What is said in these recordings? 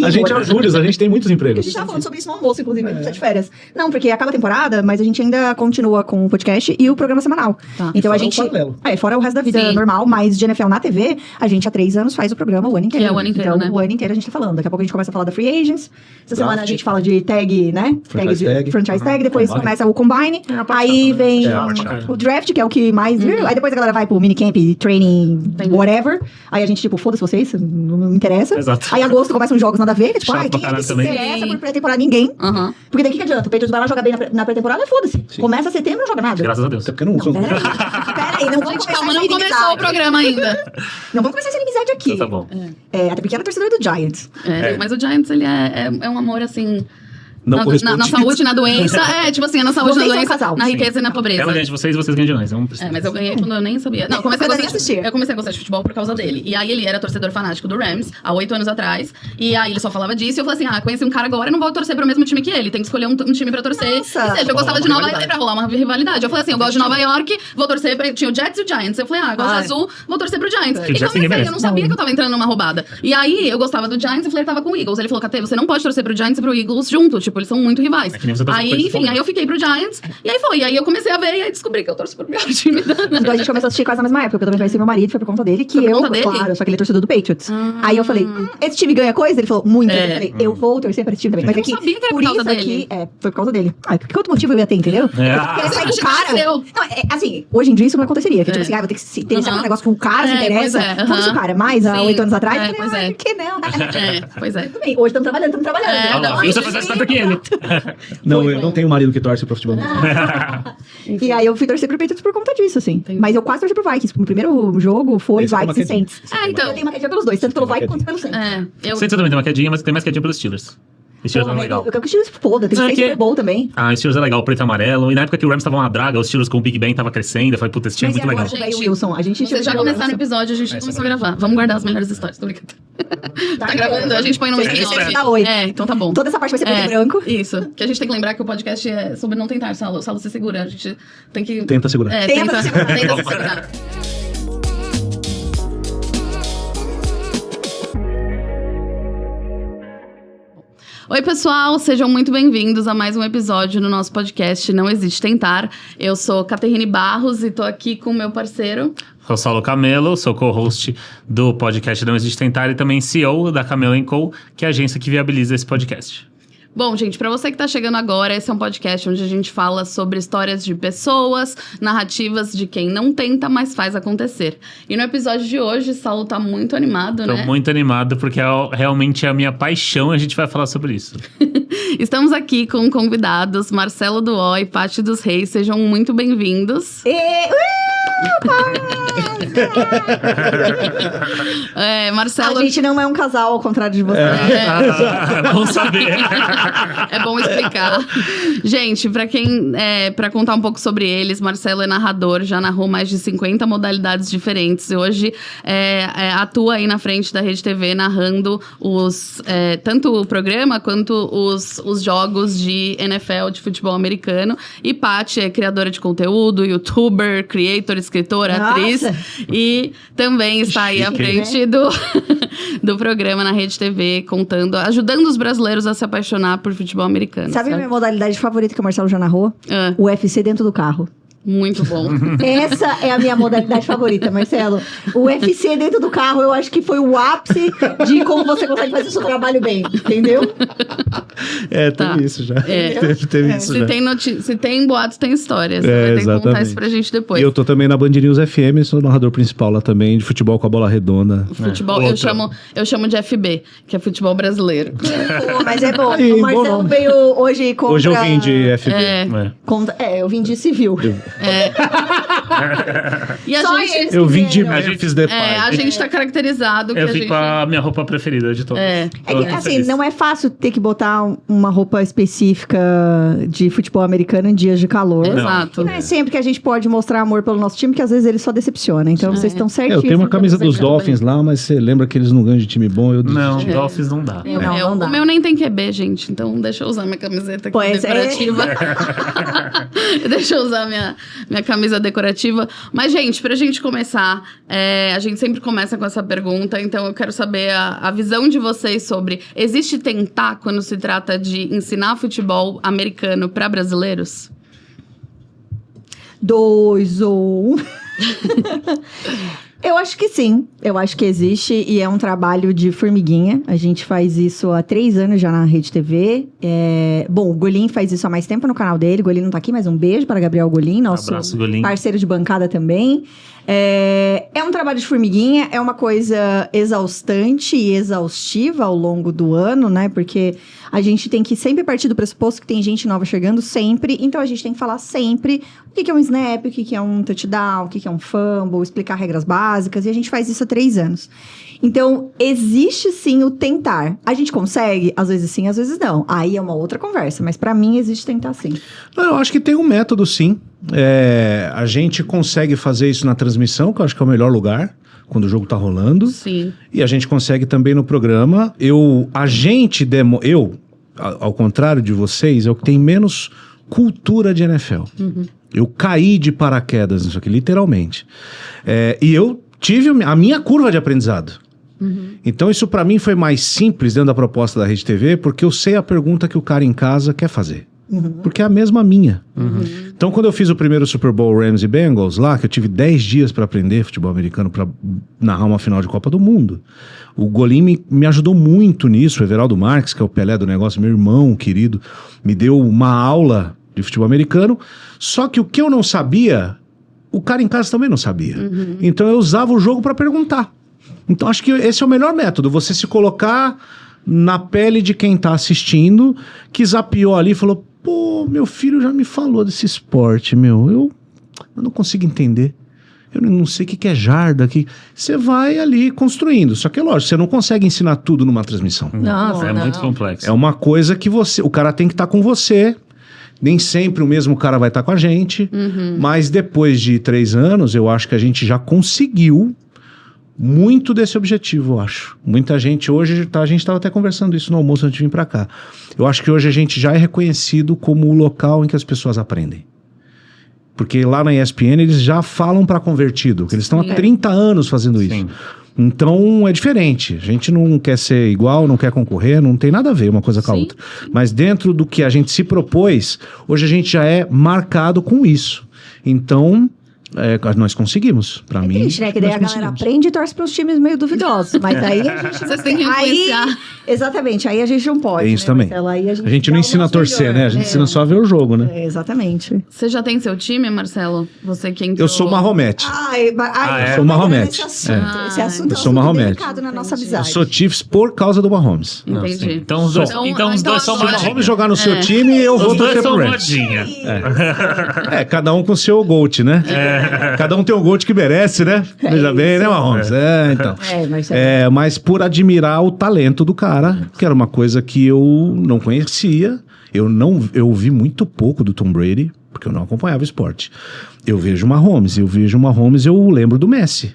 A gente é o Júlio, a gente tem muitos empregos. A gente tava falando sobre isso no almoço, inclusive, no de férias. Não, porque acaba a temporada, mas a gente ainda continua com o podcast e o programa semanal. Tá. Então Fora a gente... o paralelo. fora o resto da vida Sim. normal, mas de NFL na TV, a gente há 3 anos faz o programa o ano inteiro. É, o ano inteiro, então, né? o ano inteiro a gente tá falando. Daqui a pouco a gente começa a falar da Free Agents. Essa semana a gente fala de tag, né? Franchise tag. Franchise tag. Depois Combine. começa o Combine. É a parte Aí chata, né? vem É a parte chata. o draft, que é o que mais... Aí depois a galera vai pro minicamp, training, Entendi. whatever. Aí a gente, tipo, foda-se vocês, não me interessa. Exato. Aí agosto começam os jogos nada a ver, que, tipo, Chato ai, pra quem é que caralho se também. interessa Sim. por pré-temporada? Ninguém. Aham. Porque daí o que adianta? O Patriots vai lá jogar bem na pré-temporada, foda-se. Começa setembro, não joga nada. Graças a Deus. Até porque não são... Peraí, não vamos Gente, começar calma, essa não começou inimizade. o programa ainda. Não vamos começar essa inimizade aqui. Então tá bom. Até porque ela é torcedora do Giants. Mas o Giants, ele é um amor, assim... Não na corresponde. saúde, na doença. Tipo assim, na saúde, Vocês na são um doença, casal, na sim. riqueza e na pobreza. Ela ganha de vocês ganham de nós. Mas eu ganhei quando eu nem sabia. Não, comecei a Quando eu gostar nem assistia. Eu comecei a gostar de futebol por causa dele. E aí ele era torcedor fanático do Rams, há 8 anos atrás. E aí ele só falava disso. E eu falei assim: conheci um cara agora, eu não vou torcer pro mesmo time que ele. Tem que escolher um time pra torcer. Nossa. Ou seja, eu gostava Rolar de uma Nova York rivalidade. pra rolar uma rivalidade. Eu falei assim: eu gosto de Nova York, vou torcer pra... Tinha o Jets e o Giants. Eu falei: gosto de azul, vou torcer pro Giants. Que E Jets ninguém comecei, merece. eu não sabia que eu tava entrando numa roubada. E aí eu gostava do Giants e falei: tava com o Eagles. Ele falou: Cate, você não pode torcer pro Giants e pro Eagles junto. Tipo, eles são muito rivais. É que nem você torce pro Aí, Palmeiras. enfim, aí eu fiquei pro Giants. E aí foi. E aí eu comecei a ver e aí descobri que eu torço pro pior time da... Então a gente começou a assistir quase na mesma época, porque eu também conheci meu marido, foi por conta dele, que Foi por eu, conta dele? claro, só que ele é torcedor do Patriots. Aí eu falei, esse time ganha coisa? Ele falou, muito. É. Eu falei, eu vou torcer pra esse time também. Mas Eu é que, não sabia que era por por causa isso dele. aqui, foi por causa dele. Que outro motivo eu ia ter, entendeu? É. Eu queria sair com o Você cara. nasceu. Não, assim, hoje em dia isso não aconteceria, que tipo assim, vou ter que se interessar Aham. um negócio com o cara, se É, pois interessa. é, Foda-se o aham. cara, mas há Sim. 8 anos atrás, É, eu pois falei, é. por que não? Pois é. Tudo bem, hoje estamos trabalhando. É, Olha lá, não, você faz mais perto que ele. Não, eu não tenho marido que torce pro futebol. E aí eu fui torcer pro Patriots por conta disso, assim. Entendi. Mas eu quase torci pro Vikings. O primeiro jogo foi Esse é uma Vikings e quedinha. Saints. Então. Eu tenho uma quedinha pelos dois, tanto pelo Vikings quanto pelo Saints. Eu... Saints também tem uma quedinha, mas tem mais quedinha pelos Steelers. Steelers é legal. Eu quero que o Steelers foda, tem que Não, ser é que- Super Bowl também. Ah, o Steelers é legal, preto e amarelo. E na época que o Rams tava uma draga, os Steelers com o Big Ben tava crescendo. Eu falei, puta, esse time é muito e agora, legal. com o velho Wilson, a gente Vocês já chegou no começaram o Wilson. episódio, a gente já começou a gravar. Vamos guardar as melhores histórias, tô brincando. Tá gravando, a gente põe no Vocês spin-off. têm que dar oi. Então tá bom. Toda essa parte vai ser preto e branco. Isso. Que a gente tem que lembrar que o podcast é sobre não tentar, Saulo se segura. A gente tem que... Tenta segurar. Tenta se segurar. Tenta se segurar. Oi, pessoal, sejam muito bem-vindos a mais um episódio no nosso podcast Não Existe Tentar. Eu sou Caterine Barros e tô aqui com o meu parceiro. Sou Saulo Camelo, sou co-host do podcast Não Existe Tentar e também CEO da Camelo & Co., que é a agência que viabiliza esse podcast. Bom, gente, pra você que tá chegando agora, esse é um podcast onde a gente fala sobre histórias de pessoas, narrativas de quem não tenta, mas faz acontecer. E no episódio de hoje, Saulo tá muito animado, Tô né? muito animado porque realmente é a minha paixão e a gente vai falar sobre isso. Estamos aqui com convidados Marcelo Duó e Paty dos Reis. Sejam muito bem-vindos. Marcelo... A gente não é um casal, ao contrário de você. Vamos saber. É bom explicar. Gente, pra contar um pouco sobre eles, Marcelo é narrador, já narrou mais de 50 modalidades diferentes. E hoje atua aí na frente da Rede TV, narrando tanto o programa quanto os jogos de NFL, de futebol americano. E Paty é criadora de conteúdo, youtuber, creator, escritora, Nossa. atriz. E também está aí à frente do programa na Rede TV, ajudando os brasileiros a se apaixonar por futebol americano. Sabe a minha modalidade favorita que o Marcelo já narrou? Ah, O UFC dentro do carro. muito bom. Essa é a minha modalidade favorita, Marcelo. O UFC dentro do carro, eu acho que foi o ápice de como você consegue fazer o seu trabalho bem, entendeu? Teve Tá. isso já. É. Teve isso já. Se tem boatos, tem histórias. Você vai ter que contar exatamente. isso pra gente depois. E eu tô também na Band News FM, sou narrador principal lá também, de futebol com a bola redonda. Futebol, eu chamo de FB, que é futebol brasileiro. Pô, mas é bom. Aí, O bom Marcelo nome. veio hoje contra... Hoje eu vim de FB. É. eu vim de civil. E a Só gente... eles Eu vim de vieram. Memphis Depay. a gente tá caracterizado que Eu a fico gente... com a minha roupa preferida de todas. É Tô que, muito assim, feliz. não é fácil ter que botar uma roupa específica de futebol americano em dias de calor. Exato. E não é sempre que a gente pode mostrar amor pelo nosso time, que às vezes ele só decepciona. Então vocês estão Eu certíssimos. tenho uma camisa Vocês dos estão Dolphins lá, mas você lembra que eles não ganham de time bom? Eu desisti. Não, Dolphins não dá. Não dá. O meu nem tem QB, gente. Então deixa eu usar minha camiseta aqui Pois é. decorativa. Deixa eu usar minha camisa decorativa expectativa. Mas, gente, pra gente começar, a gente sempre começa com essa pergunta, então eu quero saber a visão de vocês sobre: existe tentar quando se trata de ensinar futebol americano pra brasileiros? 2 ou 1. Eu acho que sim, eu acho que existe e é um trabalho de formiguinha. A gente faz isso há 3 anos já na Rede TV. Bom, o Golim faz isso há mais tempo no canal dele. O Golim não tá aqui, mas um beijo para Gabriel Golim, nosso Abraço, Golim. parceiro de bancada também. É um trabalho de formiguinha, é uma coisa exaustante e exaustiva ao longo do ano, né? Porque a gente tem que sempre partir do pressuposto que tem gente nova chegando sempre. Então, a gente tem que falar sempre o que é um snap, o que é um touchdown, o que é um fumble, explicar regras básicas. E a gente faz isso há 3 anos. Então, existe sim o tentar. A gente consegue? Às vezes sim, às vezes não. Aí é uma outra conversa. Mas pra mim, existe tentar sim. Eu acho que tem um método, sim. A gente consegue fazer isso na transmissão, que eu acho que é o melhor lugar, quando o jogo tá rolando. Sim. E a gente consegue também no programa. Ao contrário de vocês, é o que tem menos cultura de NFL. Eu caí de paraquedas nisso aqui, literalmente. E eu tive a minha curva de aprendizado. Então isso pra mim foi mais simples dentro da proposta da Rede TV, porque eu sei a pergunta que o cara em casa quer fazer. Porque é a mesma minha. Então, quando eu fiz o primeiro Super Bowl Rams e Bengals lá, que eu tive 10 dias para aprender futebol americano para narrar uma final de Copa do Mundo, o Golim me ajudou muito nisso. O Everaldo Marques, que é o Pelé do negócio, meu irmão querido, me deu uma aula de futebol americano. Só que o que eu não sabia, o cara em casa também não sabia. Então, eu usava o jogo para perguntar. Então, acho que esse é o melhor método, você se colocar na pele de quem tá assistindo, que zapeou ali e falou: pô, meu filho já me falou desse esporte, eu não consigo entender. Eu não sei o que é jarda aqui. Você vai ali construindo. Só que é lógico, você não consegue ensinar tudo numa transmissão. Nossa, É não. muito complexo. É uma coisa que o cara tem que estar com você. Nem sempre o mesmo cara vai estar com a gente. Mas depois de 3 anos, eu acho que a gente já conseguiu muito desse objetivo, eu acho. Muita gente hoje, a gente estava até conversando isso no almoço antes de vir para cá. Eu acho que hoje a gente já é reconhecido como o local em que as pessoas aprendem. Porque lá na ESPN eles já falam para convertido, que eles estão há 30 anos fazendo isso. Sim. Então é diferente. A gente não quer ser igual, não quer concorrer, não tem nada a ver uma coisa com a outra. Mas dentro do que a gente se propôs, hoje a gente já é marcado com isso. Então, nós conseguimos. Pra mim, Triste, né? Que daí a galera aprende e torce para os times meio duvidosos. Mas aí a gente... Vocês têm que influenciar. Exatamente, aí a gente não pode. É isso né, também. Marcela? Aí a gente dá não o ensina a nosso torcer, melhor. né? A gente ensina só a ver o jogo, né? Exatamente. Você já tem seu time, Marcelo? Você que entrou... Eu sou Marromete. Eu sou Marromete. Esse assunto Eu é sou um assunto Marromete. delicado na nossa Eu amizade. sou Chiefs por causa do Mahomes. Não, Entendi. sim. Então os dois, Então, os dois são Se o modinha. Mahomes jogar no seu time, eu vou Os dois torcer são pro Rams. modinha. Cada um com o seu GOAT, né? Cada um tem o GOAT que merece, né? Veja bem, né, Mahomes? Então. Mas por admirar o talento do cara, que era uma coisa que eu não conhecia. Eu ouvi muito pouco do Tom Brady, porque eu não acompanhava o esporte. Eu vejo o Mahomes, eu lembro do Messi.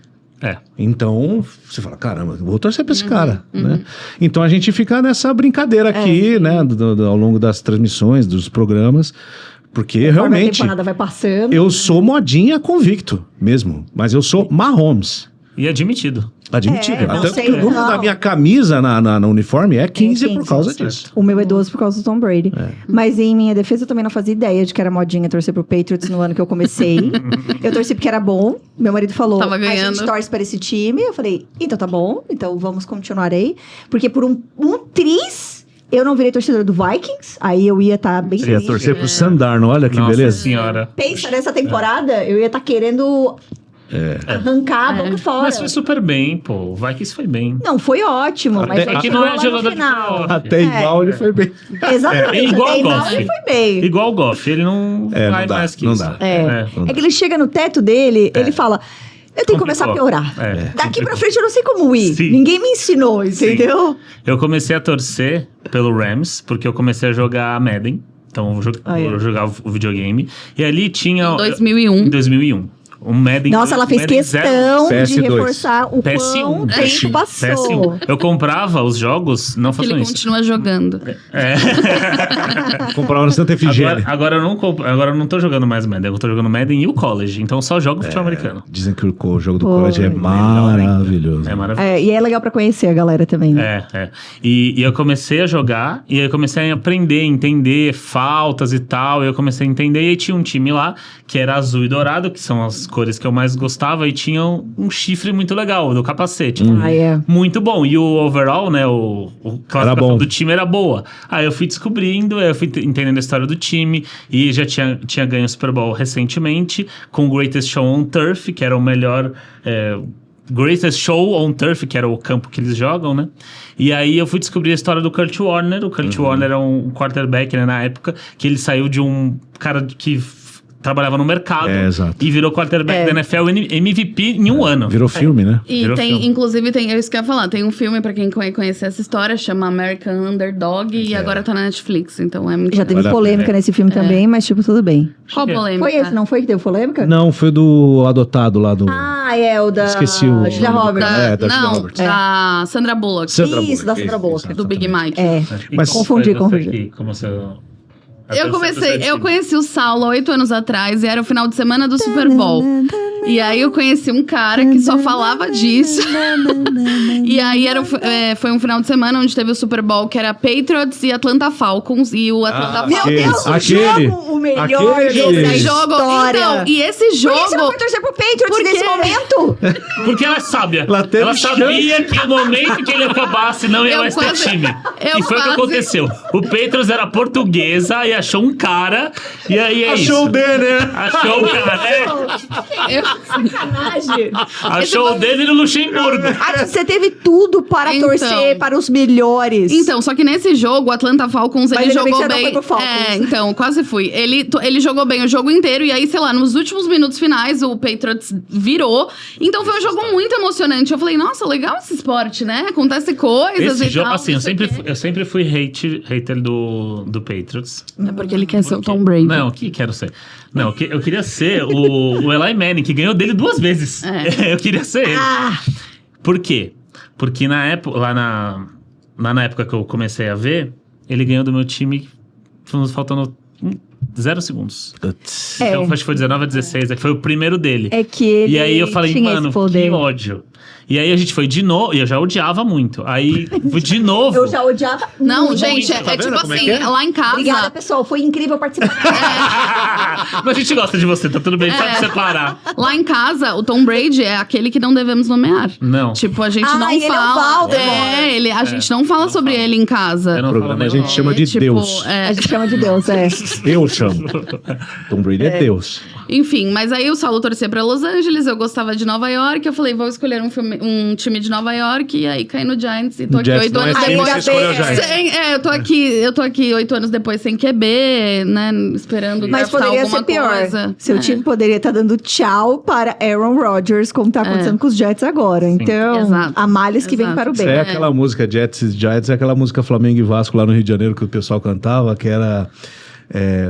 Então, você fala, caramba, vou torcer pra esse cara, né? Então a gente fica nessa brincadeira aqui, né? Ao longo das transmissões, dos programas. Porque realmente, a temporada vai passando. eu sou modinha convicto mesmo, mas eu sou Mahomes. E admitido. Admitido. não Até sei, que o número não. da minha camisa na uniforme é 15 por causa disso. O meu é 12 por causa do Tom Brady. Mas em minha defesa, eu também não fazia ideia de que era modinha torcer pro Patriots no ano que eu comecei. Eu torci porque era bom. Meu marido falou, Tava ganhando. a gente torce para esse time. Eu falei, então tá bom. Então vamos continuarei. Porque por um triz, eu não virei torcedora do Vikings. Aí eu ia estar bem Você ia triste. torcer pro Sandarno, olha que Nossa beleza. senhora. Pensa nessa temporada, eu ia estar querendo arrancar a boca fora. Mas foi super bem, pô. O Vikings foi bem. Não, foi ótimo. Mas É que chegou não é lá no jogador de final. playoff. Até igual ele foi bem. Exatamente. Igual até o igual Goff. ele foi bem. Igual o Goff, ele não vai não dá, mais que não isso. dá. É Não que ele chega no teto dele, ele fala... Eu tenho que começar a Complicou. piorar. Daqui pra frente eu não sei como ir. Sim. Ninguém me ensinou, entendeu? Eu comecei a torcer pelo Rams, porque eu comecei a jogar Madden. Então eu jogava o videogame. E ali tinha... Em 2001. Em 2001. Um Madden. Nossa, ela fez Madden questão de PS2. reforçar o quão PS1. tempo passou. PS1. Eu comprava os jogos, não Que ele façam isso. continua jogando. Comprava no Santa Efigênia. Agora eu não tô jogando mais Madden, eu tô jogando Madden e o College, então só jogo futebol americano. Dizem que o jogo do Pô, college é maravilhoso. É maravilhoso. E é legal pra conhecer a galera também, né? E eu comecei a jogar, e aí eu comecei a aprender, entender faltas e tal, e eu comecei a entender, e aí tinha um time lá, que era azul e dourado, que são as cores que eu mais gostava, e tinha um chifre muito legal, do capacete. Muito bom, e o overall, né, o classificação do time era boa. Aí eu fui descobrindo, aí eu fui entendendo a história do time, e já tinha ganho o Super Bowl recentemente, com o Greatest Show on Turf, que era o melhor... Greatest Show on Turf, que era o campo que eles jogam, né? E aí eu fui descobrir a história do Kurt Warner. O Kurt Warner era um quarterback, né, na época, que ele saiu de um cara que trabalhava no mercado e virou quarterback da NFL MVP em um ano. Virou filme, né? E inclusive, é isso que eu ia falar, tem um filme pra quem conhecer essa história, chama American Underdog, e agora tá na Netflix, então é muito Já teve polêmica nesse filme também, mas tipo, tudo bem. Qual polêmica? Foi esse, não foi que teve polêmica? Não, foi do adotado lá do... O da... Esqueci o... Julia Roberts. Da Julia Roberts. Da Sandra Bullock. Isso, da Sandra Bullock. Do Big Mike. Mas confundi. Eu conheci o Saulo 8 anos atrás e era o final de semana do Super Bowl. E aí eu conheci um cara que só falava disso. E aí foi um final de semana onde teve o Super Bowl, que era Patriots e Atlanta Falcons. E o Atlanta Falcons... Meu Deus, o melhor jogo da história. Então, e esse jogo... Por que você não foi torcer pro Patriots nesse momento? Porque ela é sábia. Ela sabia que o momento que ele acabasse não ia mais ter time. E foi o que aconteceu. O Patriots era portuguesa e achou um cara. E aí Achou o D, né? Achou o cara, Sacanagem. Achou o dele no Luxemburgo. Você teve tudo para torcer para os melhores. Então, só que nesse jogo, o Atlanta Falcons, ele jogou você bem. Não foi pro Falcons. Então, quase fui. Ele jogou bem o jogo inteiro, e aí, sei lá, nos últimos minutos finais, o Patriots virou. Então foi um jogo muito emocionante. Eu falei, nossa, legal esse esporte, né? Acontece coisas esse e jogo, tal. assim, eu sempre fui hater do Patriots. É porque ele quer ser o Tom Brady. Não, que quero ser. Não, eu queria ser o Eli Manning, que ganhou dele 2 vezes. Eu queria ser ele. Por quê? Porque na época, lá na época que eu comecei a ver, ele ganhou do meu time faltando 0 segundos. Então, acho que foi 19 a 16, foi o primeiro dele. E aí eu falei, mano, que ódio. E aí a gente foi de novo, e eu já odiava muito. Aí fui de novo. Eu já odiava Não, muito. gente, tipo assim, lá em casa... Obrigada, pessoal, foi incrível participar. Mas a gente gosta de você, tá tudo bem, sabe separar. Lá em casa, o Tom Brady é aquele que não devemos nomear. Não. Tipo, a gente não ele fala... É o a gente não fala sobre ele em casa. Eu não falo A gente chama de tipo, Deus. A gente chama de Deus, Eu chamo. Tom Brady é Deus. Enfim, mas aí o Saulo torcia pra Los Angeles, eu gostava de Nova York, eu falei, vou escolher um time de Nova York, e aí caí no Giants, e tô aqui 8 anos depois. Eu tô aqui 8 anos depois sem QB, né, esperando Mas draftar poderia alguma ser pior. coisa. Seu time poderia estar dando tchau para Aaron Rodgers, como tá acontecendo com os Jets agora. Então, Exato. há males que vem para o bem. É aquela música Jets e Giants, é aquela música Flamengo e Vasco lá no Rio de Janeiro que o pessoal cantava, que era...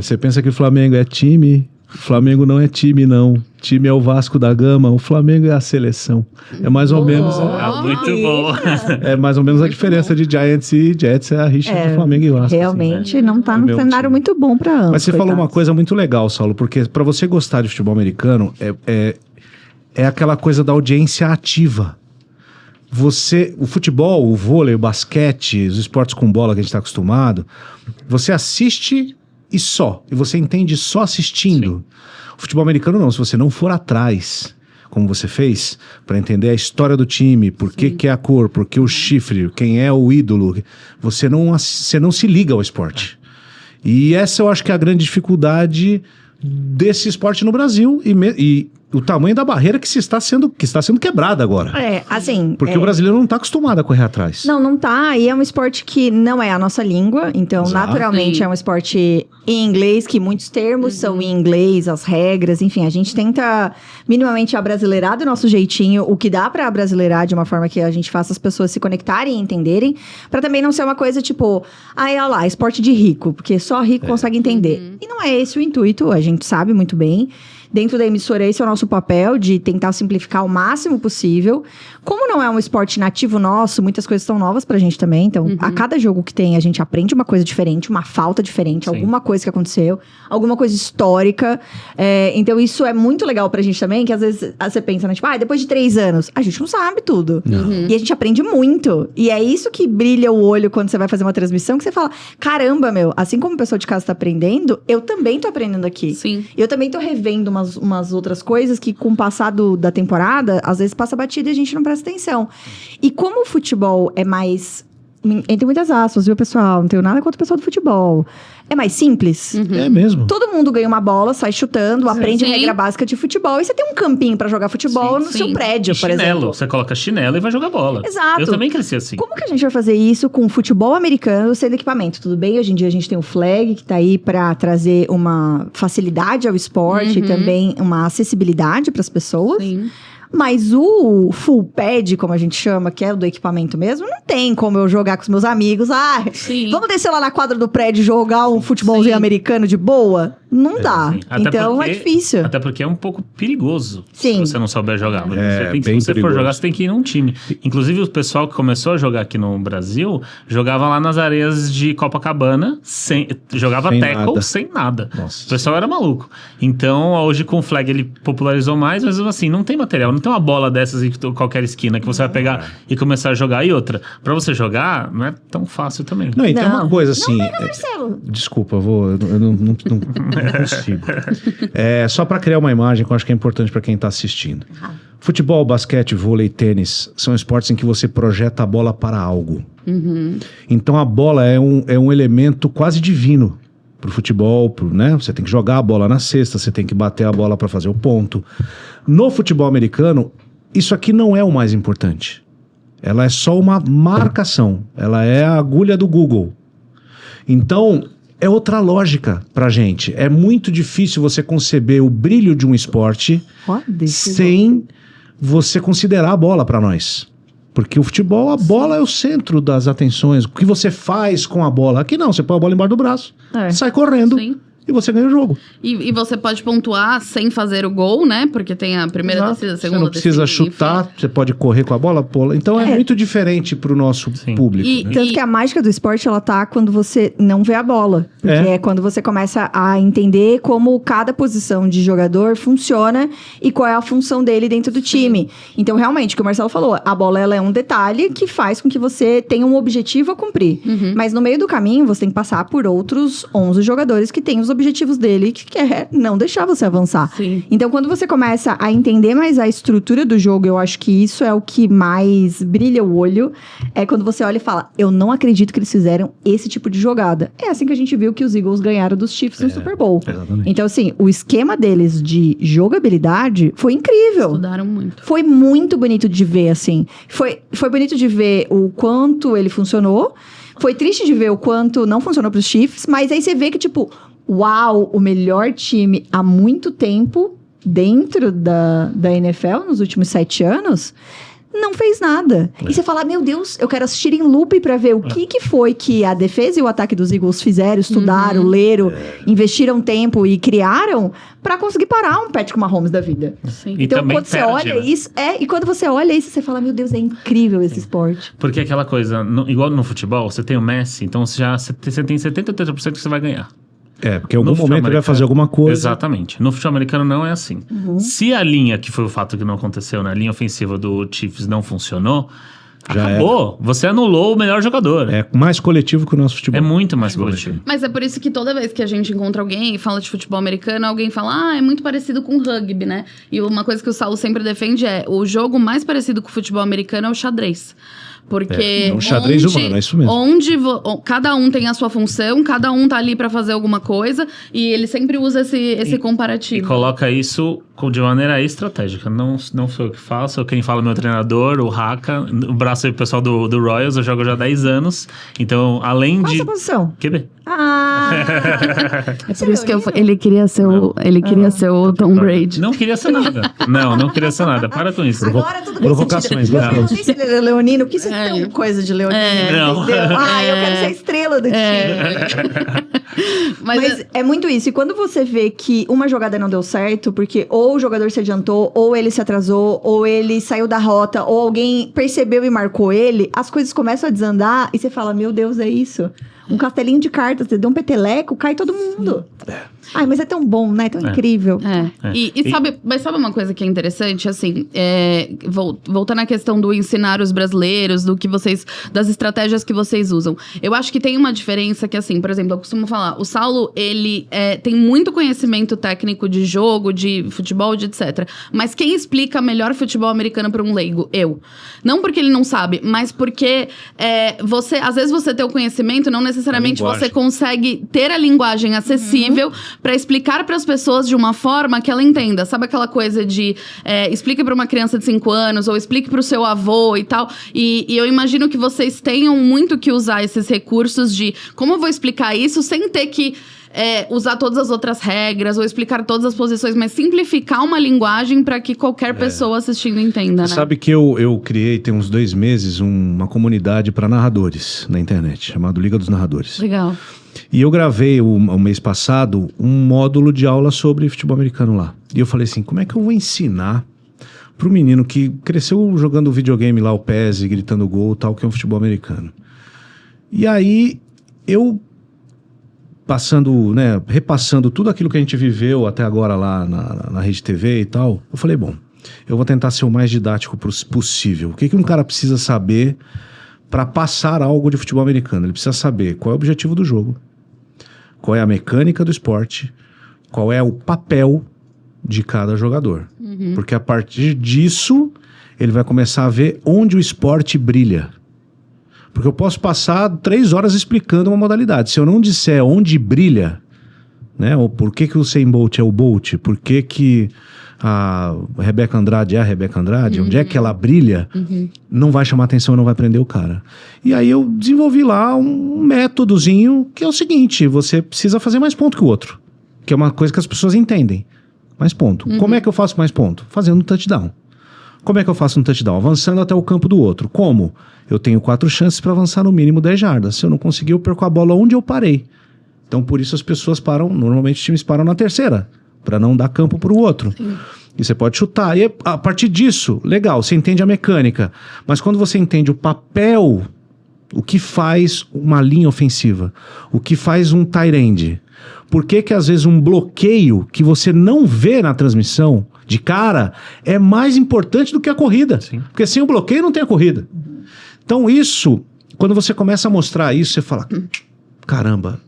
você pensa que o Flamengo é time... O Flamengo não é time, não. Time é o Vasco da Gama, o Flamengo é a seleção. É mais ou menos... muito bom. É mais ou menos a diferença de Giants e Jets, é a rixa do Flamengo e Vasco. Realmente não tá num cenário muito bom para ambos. Mas você falou uma coisa muito legal, Saulo, porque para você gostar de futebol americano, é aquela coisa da audiência ativa. O futebol, o vôlei, o basquete, os esportes com bola que a gente está acostumado, você assiste... E você entende só assistindo. Sim. O futebol americano não, se você não for atrás, como você fez, para entender a história do time, por que é a cor, por que o chifre, quem é o ídolo, você não se liga ao esporte. E essa eu acho que é a grande dificuldade desse esporte no Brasil e o tamanho da barreira que está sendo quebrada agora. Porque o brasileiro não está acostumado a correr atrás. Não tá, e é um esporte que não é a nossa língua, então naturalmente é um esporte em inglês, que muitos termos são em inglês, as regras, enfim, a gente tenta minimamente abrasileirar do nosso jeitinho, o que dá pra abrasileirar de uma forma que a gente faça as pessoas se conectarem e entenderem, pra também não ser uma coisa tipo, olha lá, esporte de rico, porque só rico consegue entender. E não é esse o intuito, a gente sabe muito bem. dentro da emissora, esse é o nosso papel, de tentar simplificar o máximo possível. Como não é um esporte nativo nosso, muitas coisas são novas pra gente também. Então, a cada jogo que tem, a gente aprende uma coisa diferente, uma falta diferente, alguma coisa que aconteceu, alguma coisa histórica. Então, isso é muito legal pra gente também, que às vezes você pensa, né? Tipo, depois de 3 anos, a gente não sabe tudo. E a gente aprende muito. E é isso que brilha o olho quando você vai fazer uma transmissão, que você fala, caramba, meu, assim como o pessoal de casa tá aprendendo, eu também tô aprendendo aqui. Sim. Eu também tô revendo umas outras coisas que, com o passar da temporada, às vezes passa batida e a gente não presta atenção. E como o futebol é mais... Entre muitas aspas, viu, pessoal? Não tenho nada contra o pessoal do futebol. É mais simples. É mesmo. Todo mundo ganha uma bola, sai chutando, aprende Sim. regra básica de futebol. E você tem um campinho pra jogar futebol no seu prédio, por Chinelo. exemplo. Você coloca chinelo e vai jogar bola. Exato. Eu também cresci assim. Como que a gente vai fazer isso com o futebol americano sem equipamento? Tudo bem, hoje em dia a gente tem o flag, que tá aí pra trazer uma facilidade ao esporte e também uma acessibilidade pras pessoas. Sim. Mas o full pad, como a gente chama, que é o do equipamento mesmo, não tem como eu jogar com os meus amigos. Sim. Vamos descer lá na quadra do prédio e jogar um futebolzinho americano de boa? Não dá. Sim. Até Então porque- é difícil. Até porque é um pouco perigoso Sim. se você não souber jogar. É, Se bem você for perigoso. jogar, você tem que ir num time. Inclusive, o pessoal que começou a jogar aqui no Brasil jogava lá nas areias de Copacabana, jogava Sem tackle nada. sem nada. Nossa. O pessoal era maluco. Então, hoje com o flag ele popularizou mais, mas assim, não tem material, não tem uma bola dessas em qualquer esquina que você vai pegar e começar a jogar. E outra, pra você jogar, não é tão fácil também. Não, e tem Não. uma coisa assim... Marcelo. Desculpa, eu não consigo. Só para criar uma imagem que eu acho que é importante para quem está assistindo. Futebol, basquete, vôlei, tênis são esportes em que você projeta a bola para algo. Então a bola é um elemento quase divino pro futebol, né? Você tem que jogar a bola na cesta, você tem que bater a bola para fazer o ponto. No futebol americano, isso aqui não é o mais importante. Ela é só uma marcação. Ela é a agulha do Google. Então, é outra lógica pra gente. É muito difícil você conceber o brilho de um esporte sem você considerar a bola pra nós. Porque o futebol, a bola é o centro das atenções. O que você faz com a bola? Aqui não, você põe a bola embaixo do braço, sai correndo Sim. e você ganha o jogo. E você pode pontuar sem fazer o gol, né? Porque tem a primeira Exato. descida, a Você segunda não precisa descida, chutar, você pode correr com a bola, pô. Então é muito diferente pro nosso Sim. público. E- né? Tanto que a mágica do esporte, ela tá quando você não vê a bola. Porque é quando você começa a entender como cada posição de jogador funciona e qual é a função dele dentro do time. Então, realmente, o que o Marcelo falou, a bola ela é um detalhe que faz com que você tenha um objetivo a cumprir. Mas no meio do caminho, você tem que passar por outros 11 jogadores que têm os objetivos dele, que é não deixar você avançar. Sim. Então, quando você começa a entender mais a estrutura do jogo, eu acho que isso é o que mais brilha o olho. É quando você olha e fala, eu não acredito que eles fizeram esse tipo de jogada. É assim que a gente viu que os Eagles ganharam dos Chiefs no Super Bowl. Exatamente. Então, assim, o esquema deles de jogabilidade foi incrível. Estudaram muito. Foi muito bonito de ver, assim. Foi bonito de ver o quanto ele funcionou. Foi triste de ver o quanto não funcionou pros Chiefs. Mas aí você vê que, tipo, uau, o melhor time há muito tempo dentro da NFL, nos últimos 7 anos, não fez nada. E você fala, meu Deus, eu quero assistir em loop pra ver o que foi que a defesa e o ataque dos Eagles fizeram, estudaram, leram, investiram tempo e criaram pra conseguir parar um Patrick Mahomes da vida. Sim. E Então, também quando você perde, olha né? isso, e quando você olha isso, você fala, meu Deus, é incrível esse esporte. Porque aquela coisa, igual no futebol, você tem o Messi, então você tem 70% que você vai ganhar. Porque em algum No futebol momento ele vai americano- fazer alguma coisa. Exatamente. No futebol americano não é assim. Se a linha, que foi o fato que não aconteceu, né? A linha ofensiva do Chiefs não funcionou, Já acabou. Você anulou o melhor jogador. É mais coletivo que o nosso futebol. É muito mais coletivo. Mas é por isso que toda vez que a gente encontra alguém e fala de futebol americano, alguém fala, é muito parecido com rugby, né? E uma coisa que o Saulo sempre defende é, o jogo mais parecido com o futebol americano é o xadrez. Porque É um xadrez humano, é isso mesmo. Onde cada um tem a sua função, cada um tá ali pra fazer alguma coisa, e ele sempre usa esse E comparativo. coloca isso de maneira estratégica. Não sou eu que faço, quem fala é meu treinador, o Haka, o braço aí pro pessoal do Royals, eu jogo já há 10 anos. Então, além Qual a de... sua posição? QB. É por isso que ele queria ser o Tom Brady. Não queria ser nada. Não queria ser nada. Para com isso. Agora tudo bem. Provocações. Eu não sei se ele é leonino, porque isso é tão coisa de leonino, Não. entendeu? Eu quero ser a estrela do time. Mas é muito isso. E quando você vê que uma jogada não deu certo, porque ou o jogador se adiantou, ou ele se atrasou, ou ele saiu da rota, ou alguém percebeu e marcou ele, as coisas começam a desandar e você fala, meu Deus, é isso? Um castelinho de cartas, você deu um peteleco, cai todo mundo. Ai, mas é tão bom, né? Tão incrível. Sabe uma coisa que é interessante? Assim, voltando à questão do ensinar os brasileiros, das estratégias que vocês usam. Eu acho que tem uma diferença que, assim, por exemplo, eu costumo falar, o Saulo, ele tem muito conhecimento técnico de jogo, de futebol, de etc. Mas quem explica melhor futebol americano para um leigo? Eu. Não porque ele não sabe, mas porque às vezes você tem o conhecimento, não necessariamente você consegue ter a linguagem acessível para explicar para as pessoas de uma forma que ela entenda. Sabe aquela coisa de explique para uma criança de 5 anos ou explique para o seu avô e tal. E eu imagino que vocês tenham muito que usar esses recursos de como eu vou explicar isso sem ter que usar todas as outras regras ou explicar todas as posições, mas simplificar uma linguagem para que qualquer pessoa assistindo entenda, né? Você sabe que eu criei, tem uns 2 meses, uma comunidade para narradores na internet, chamado Liga dos Narradores. Legal. E eu gravei o mês passado um módulo de aula sobre futebol americano lá. E eu falei assim, como é que eu vou ensinar pro menino que cresceu jogando videogame lá, o PES, e gritando gol, tal, que é um futebol americano. E aí, eu repassando tudo aquilo que a gente viveu até agora lá na Rede TV e tal, eu falei, bom, eu vou tentar ser o mais didático possível. O que um cara precisa saber para passar algo de futebol americano? Ele precisa saber qual é o objetivo do jogo, qual é a mecânica do esporte, qual é o papel de cada jogador. Porque a partir disso, ele vai começar a ver onde o esporte brilha. Porque eu posso passar 3 horas explicando uma modalidade. Se eu não disser onde brilha, né? Ou por que o Usain Bolt é o Bolt, por que a Rebeca Andrade é a Rebeca Andrade, onde é que ela brilha, não vai chamar atenção, não vai prender o cara. E aí eu desenvolvi lá um métodozinho que é o seguinte, você precisa fazer mais ponto que o outro. Que é uma coisa que as pessoas entendem. Mais ponto. Como é que eu faço mais ponto? Fazendo um touchdown. Como é que eu faço um touchdown? Avançando até o campo do outro. Como? Eu tenho 4 chances para avançar no mínimo 10 jardas. Se eu não conseguir, eu perco a bola onde eu parei. Então, por isso as pessoas param, normalmente os times param na terceira, para não dar campo para o outro. Sim. E você pode chutar. E a partir disso, legal, você entende a mecânica. Mas quando você entende o papel, o que faz uma linha ofensiva, o que faz um tight end, por que às vezes um bloqueio que você não vê na transmissão de cara é mais importante do que a corrida. Sim. Porque sem o bloqueio não tem a corrida. Então isso, quando você começa a mostrar isso, você fala, caramba,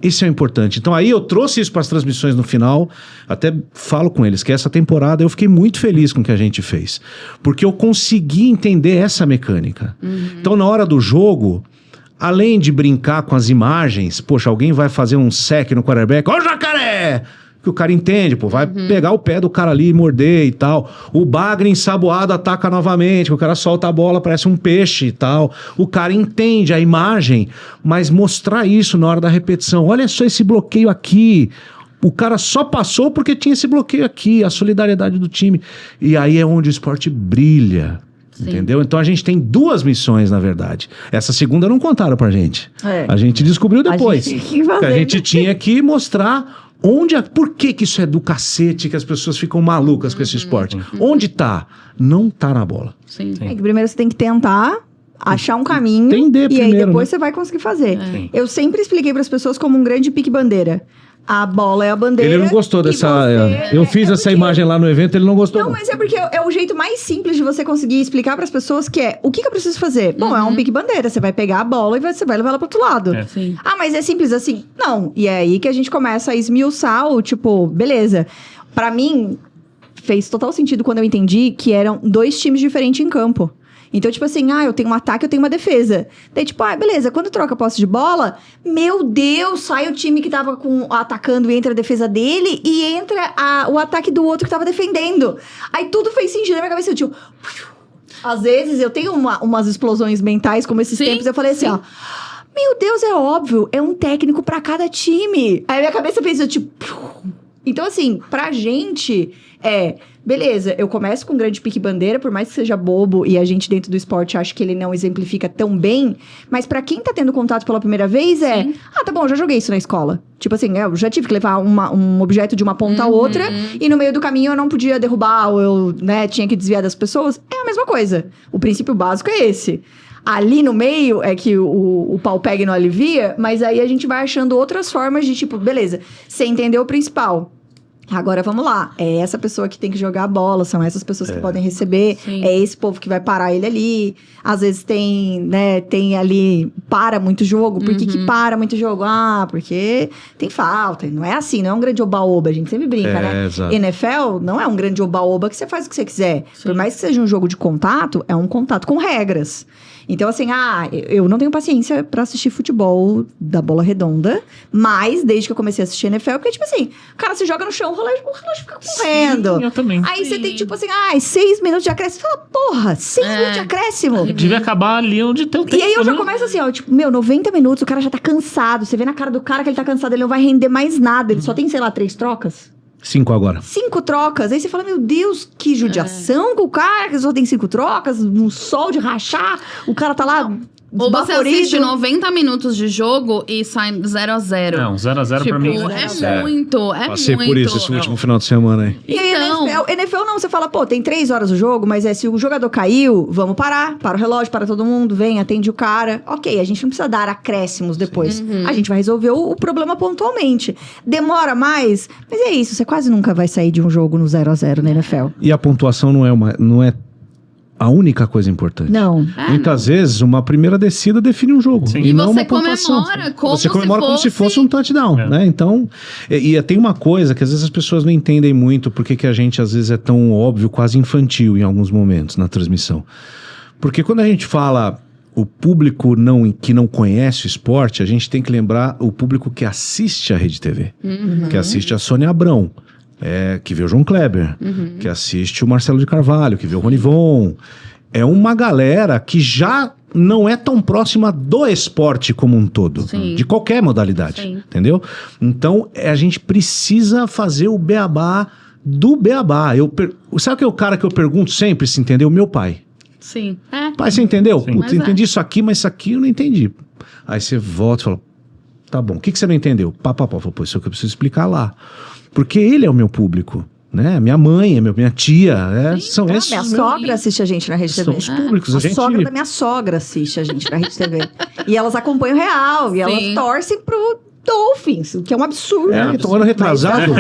isso é importante. Então aí eu trouxe isso para as transmissões no final, até falo com eles que essa temporada eu fiquei muito feliz com o que a gente fez. Porque eu consegui entender essa mecânica. Então na hora do jogo, além de brincar com as imagens, poxa, alguém vai fazer um sec no quarterback, ó o jacaré! Que o cara entende, vai pegar o pé do cara ali e morder e tal. O bagre ensaboado ataca novamente, o cara solta a bola, parece um peixe e tal. O cara entende a imagem, mas mostrar isso na hora da repetição. Olha só esse bloqueio aqui. O cara só passou porque tinha esse bloqueio aqui, a solidariedade do time. E aí é onde o esporte brilha. Sim. Entendeu? Então a gente tem 2 missões, na verdade. Essa segunda não contaram pra gente. A gente descobriu depois. Que a gente tinha que mostrar por que isso é do cacete, que as pessoas ficam malucas com esse esporte. Onde tá? Não tá na bola. Sim. É que primeiro você tem que tentar achar um caminho. Entender primeiro, aí depois você vai conseguir fazer. Eu sempre expliquei para as pessoas como um grande pique-bandeira. A bola é a bandeira. Ele não gostou dessa... Eu fiz essa imagem lá no evento, ele não gostou. Não, mas é porque é o jeito mais simples de você conseguir explicar para as pessoas que é... O que eu preciso fazer? Bom, é um pique-bandeira. Você vai pegar a bola e você vai levar ela pro outro lado. Sim. Ah, mas é simples assim? Não. E é aí que a gente começa a esmiuçar o tipo... Beleza. Para mim, fez total sentido quando eu entendi que eram 2 times diferentes em campo. Então, tipo assim, eu tenho um ataque, eu tenho uma defesa. Daí, tipo, beleza, quando troca a posse de bola, meu Deus, sai o time que tava atacando e entra a defesa dele e entra o ataque do outro que tava defendendo. Aí tudo fez sentido na minha cabeça, tipo... Às vezes, eu tenho umas explosões mentais, como esses tempos, eu falei assim, Meu Deus, é óbvio, é um técnico pra cada time. Aí a minha cabeça fez, tipo... Então, assim, pra gente, beleza, eu começo com um grande pique bandeira, por mais que seja bobo e a gente dentro do esporte acha que ele não exemplifica tão bem, mas pra quem tá tendo contato pela primeira vez tá bom, já joguei isso na escola. Tipo assim, eu já tive que levar um objeto de uma ponta a outra e no meio do caminho eu não podia derrubar ou eu, tinha que desviar das pessoas. É a mesma coisa. O princípio básico é esse. Ali no meio é que o pau pega e não alivia, mas aí a gente vai achando outras formas de tipo, beleza, você entendeu o principal. Agora vamos lá, é essa pessoa que tem que jogar a bola, são essas pessoas que podem receber, é esse povo que vai parar ele ali. Às vezes tem ali, para muito jogo. Por que para muito jogo? Ah, porque tem falta. Não é assim, não é um grande oba-oba, a gente sempre brinca, né? Exato. NFL não é um grande oba-oba que você faz o que você quiser. Sim. Por mais que seja um jogo de contato, é um contato com regras. Então, assim, eu não tenho paciência pra assistir futebol da bola redonda, mas desde que eu comecei a assistir NFL, porque, tipo assim, o cara se joga no chão, o relógio fica correndo. Sim, eu também. Aí você tem, tipo assim, 6 minutos de acréscimo. Você fala, porra, 6 minutos de acréscimo. Devia acabar ali onde tem o tempo. E aí eu já começo assim, tipo, 90 minutos, o cara já tá cansado. Você vê na cara do cara que ele tá cansado, ele não vai render mais nada. Ele só tem, sei lá, 3 trocas. 5 agora. 5 trocas. Aí você fala, meu Deus, que judiação com o cara, que só tem 5 trocas, um sol de rachar, o cara tá lá... Ou você assiste 90 minutos de jogo e sai 0-0. Não, 0-0 pra mim. É muito. Passei por isso esse último final de semana aí. E aí, NFL não, você fala, tem 3 horas o jogo, mas se o jogador caiu, vamos parar. Para o relógio, para todo mundo, vem, atende o cara. Ok, a gente não precisa dar acréscimos depois. A gente vai resolver o problema pontualmente. Demora mais, mas é isso, você quase nunca vai sair de um jogo no 0-0 na NFL. E a pontuação não é a única coisa importante. Não. Muitas vezes, uma primeira descida define um jogo. Sim. E não você uma pontuação. Você comemora como se fosse um touchdown, né? Então, e tem uma coisa que às vezes as pessoas não entendem muito porque que a gente às vezes é tão óbvio, quase infantil em alguns momentos na transmissão. Porque quando a gente fala o público que não conhece o esporte, a gente tem que lembrar o público que assiste a Rede TV. Que assiste a Sônia Abrão. Que vê o João Kleber, que assiste o Marcelo de Carvalho, que vê o Ronivon. É uma galera que já não é tão próxima do esporte como um todo. Sim. De qualquer modalidade, entendeu? Então, a gente precisa fazer o beabá do beabá. Sabe que é o cara que eu pergunto sempre se entendeu? Meu pai. Sim. Pai, você entendeu? Sim. Putz, entendi isso aqui, mas isso aqui eu não entendi. Aí você volta e fala, tá bom, o que você não entendeu? Pô, isso é o que eu preciso explicar lá. Porque ele é o meu público, né? Minha mãe, minha tia, são esses. Minha sogra assiste a gente na Rede TV. São os públicos. A sogra da minha sogra assiste a gente na Rede TV. E elas acompanham real, e elas torcem pro Dolphins, o que é um absurdo. Então, ano retrasado,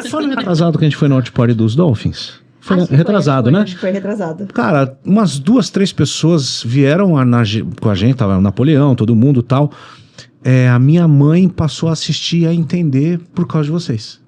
foi ano retrasado que a gente foi no Watch Party dos Dolphins. Foi retrasado, né? Acho que foi retrasado. Cara, umas 2, 3 pessoas vieram com a gente, tava o Napoleão, todo mundo e tal. A minha mãe passou a assistir, a entender por causa de vocês.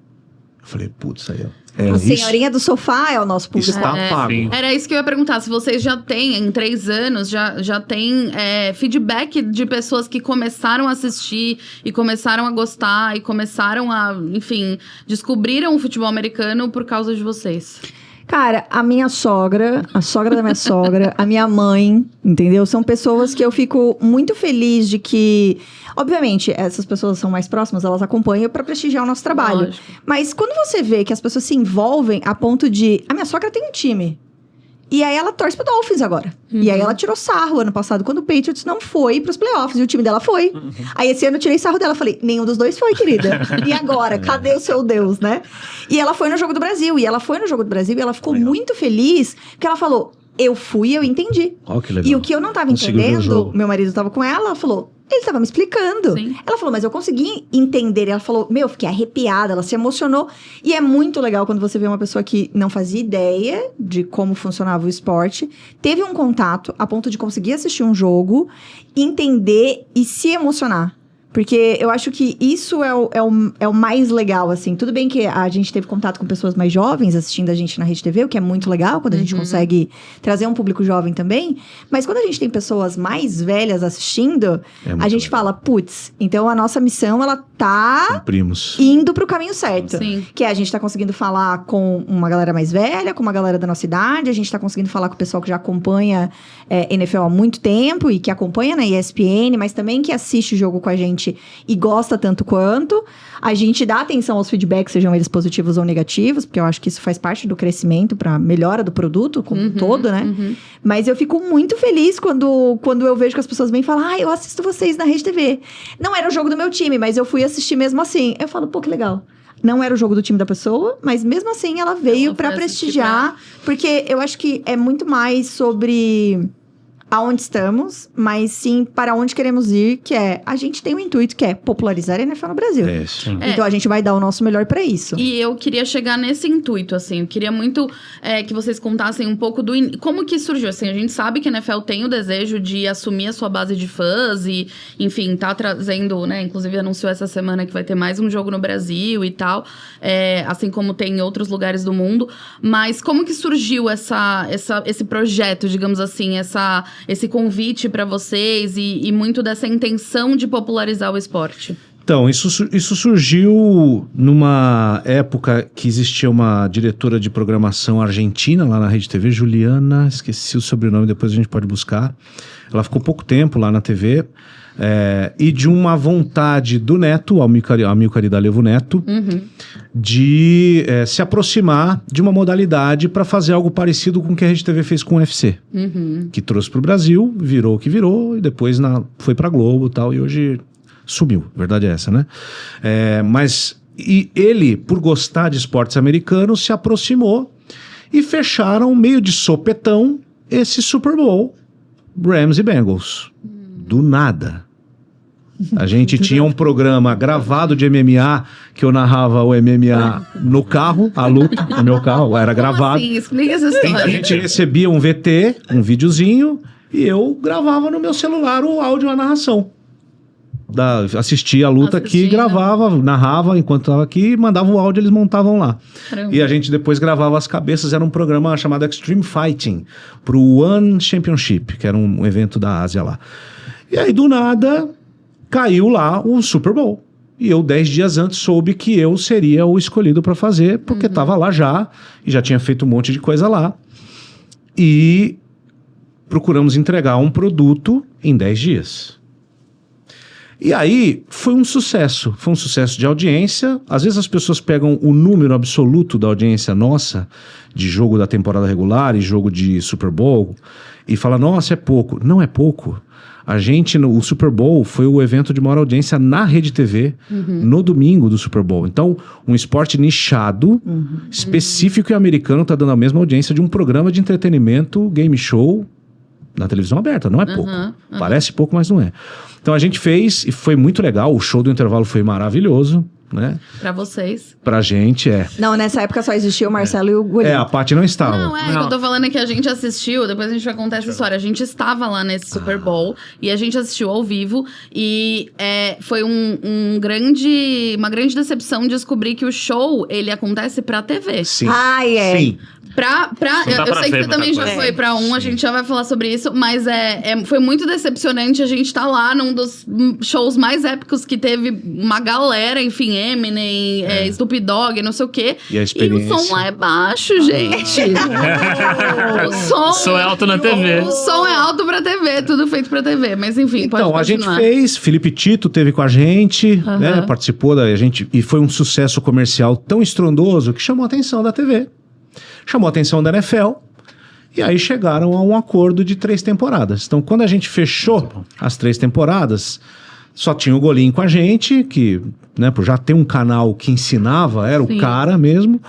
Eu falei, putz, aí a senhorinha do sofá é o nosso público. Está pago. Era isso que eu ia perguntar. Se vocês já têm, em 3 anos, já tem feedback de pessoas que começaram a assistir e começaram a gostar e começaram a, enfim, descobriram o futebol americano por causa de vocês. Cara, a minha sogra, a sogra da minha sogra, a minha mãe, entendeu? São pessoas que eu fico muito feliz de que... Obviamente, essas pessoas são mais próximas, elas acompanham para prestigiar o nosso trabalho. Lógico. Mas quando você vê que as pessoas se envolvem a ponto de... A minha sogra tem um time. E aí ela torce pro Dolphins agora. E aí ela tirou sarro ano passado, quando o Patriots não foi pros playoffs. E o time dela foi. Aí esse ano eu tirei sarro dela. Falei, nenhum dos dois foi, querida. E agora? Cadê o seu Deus, né? E ela foi no Jogo do Brasil. E ela foi no Jogo do Brasil e ela ficou muito feliz. Porque ela falou, eu fui e eu entendi. Oh, que legal. E o que eu não tava entendendo, meu marido tava com ela falou... Ele estava me explicando. Sim. Ela falou, mas eu consegui entender. Ela falou, fiquei arrepiada. Ela se emocionou. E é muito legal quando você vê uma pessoa que não fazia ideia de como funcionava o esporte, teve um contato a ponto de conseguir assistir um jogo, entender e se emocionar. Porque eu acho que isso é o mais legal, assim. Tudo bem que a gente teve contato com pessoas mais jovens assistindo a gente na Rede TV, o que é muito legal, quando a gente consegue trazer um público jovem também. Mas quando a gente tem pessoas mais velhas assistindo, a gente fala, putz, então a nossa missão, ela tá Cumprimos. indo pro caminho certo. Sim. Que a gente tá conseguindo falar com uma galera mais velha, com uma galera da nossa idade, a gente tá conseguindo falar com o pessoal que já acompanha NFL há muito tempo e que acompanha na ESPN, mas também que assiste o jogo com a gente e gosta tanto quanto. A gente dá atenção aos feedbacks, sejam eles positivos ou negativos, porque eu acho que isso faz parte do crescimento para melhora do produto como um todo, né? Mas eu fico muito feliz quando eu vejo que as pessoas vêm falar, eu assisto vocês na Rede TV. Não era o jogo do meu time, mas eu fui assistir mesmo assim. Eu falo, pô, que legal. Não era o jogo do time da pessoa, mas mesmo assim ela veio para prestigiar, porque eu acho que é muito mais sobre aonde estamos, mas sim para onde queremos ir, que é, a gente tem um intuito que é popularizar a NFL no Brasil. Sim. Então a gente vai dar o nosso melhor para isso. E eu queria chegar nesse intuito, assim. Eu queria muito que vocês contassem um pouco como que surgiu, assim. A gente sabe que a NFL tem o desejo de assumir a sua base de fãs e, enfim, tá trazendo, né? Inclusive anunciou essa semana que vai ter mais um jogo no Brasil e tal. Assim como tem em outros lugares do mundo. Mas como que surgiu esse projeto, digamos assim, esse convite para vocês e muito dessa intenção de popularizar o esporte? Então, isso surgiu numa época que existia uma diretora de programação argentina lá na Rede TV, Juliana, esqueci o sobrenome, depois a gente pode buscar. Ela ficou pouco tempo lá na TV, e de uma vontade do Neto, Amilcar Idalevo Neto, de se aproximar de uma modalidade para fazer algo parecido com o que a Rede TV fez com o UFC. Que trouxe para o Brasil, virou o que virou, e depois foi para Globo e tal, e hoje sumiu, a verdade é essa, né? E ele, por gostar de esportes americanos, se aproximou e fecharam meio de sopetão esse Super Bowl, Rams e Bengals. Do nada. A gente tinha um programa gravado de MMA, que eu narrava o MMA no carro, a luta no meu carro, era gravado. Como assim? Explica essa história. A gente recebia um VT, um videozinho, e eu gravava no meu celular o áudio, a narração. Assistia a luta aqui, gravava, narrava enquanto estava aqui, mandava o áudio, eles montavam lá. Caramba. E a gente depois gravava as cabeças, era um programa chamado Extreme Fighting, pro One Championship, que era um evento da Ásia lá. E aí, do nada, caiu lá o Super Bowl. E eu, 10 dias antes, soube que eu seria o escolhido para fazer, porque estava lá já, e já tinha feito um monte de coisa lá. E procuramos entregar um produto em 10 dias. E aí, foi um sucesso de audiência. Às vezes as pessoas pegam o número absoluto da audiência nossa, de jogo da temporada regular e jogo de Super Bowl, e falam, nossa, é pouco. Não é pouco. O Super Bowl foi o evento de maior audiência na Rede TV, no domingo do Super Bowl. Então, um esporte nichado, específico e americano, está dando a mesma audiência de um programa de entretenimento, game show, na televisão aberta. Não é pouco. Parece pouco, mas não é. Então, a gente fez e foi muito legal. O show do intervalo foi maravilhoso, né? Pra vocês. Pra gente, Não, nessa época só existia o Marcelo e o Guri. a Paty não estava. Não, o que eu tô falando é que a gente assistiu, depois a gente vai contar essa história. A gente estava lá nesse Super Bowl e a gente assistiu ao vivo e foi uma grande decepção descobrir que o show, ele acontece pra TV. Sim. Sim. Eu sei que você também já foi pra a gente já vai falar sobre isso, mas foi muito decepcionante a gente tá lá num dos shows mais épicos que teve uma galera, enfim, Eminem, Snoop Dogg, não sei o quê. E a experiência. o som lá é baixo, gente. O som é alto na TV. O som é alto pra TV, tudo feito pra TV, mas enfim, pode continuar. Então, a gente fez, Felipe Tito teve com a gente, né, participou da gente, e foi um sucesso comercial tão estrondoso que chamou a atenção da TV. Chamou a atenção da NFL, e aí chegaram a um acordo de 3 temporadas. Então, quando a gente fechou as 3 temporadas, só tinha o Golinho com a gente, que, né, por já ter um canal que ensinava, era o cara mesmo.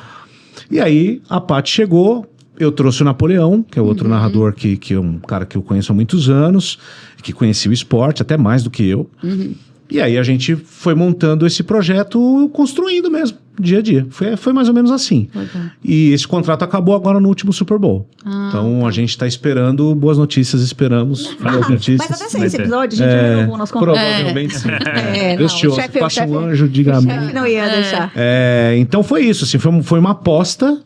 E aí, a Paty chegou, eu trouxe o Napoleão, que é outro narrador que é um cara que eu conheço há muitos anos, que conhecia o esporte, até mais do que eu. E aí a gente foi montando esse projeto, construindo mesmo, dia a dia. Foi mais ou menos assim. E esse contrato acabou agora no último Super Bowl. Então a gente está esperando boas notícias, esperamos boas notícias. Mas até esse episódio, a gente renovou o nosso contrato. Provavelmente sim. Não, Deus te ouça, passa um anjo, diga o amém. chefe não ia deixar. Então foi isso, assim, foi uma aposta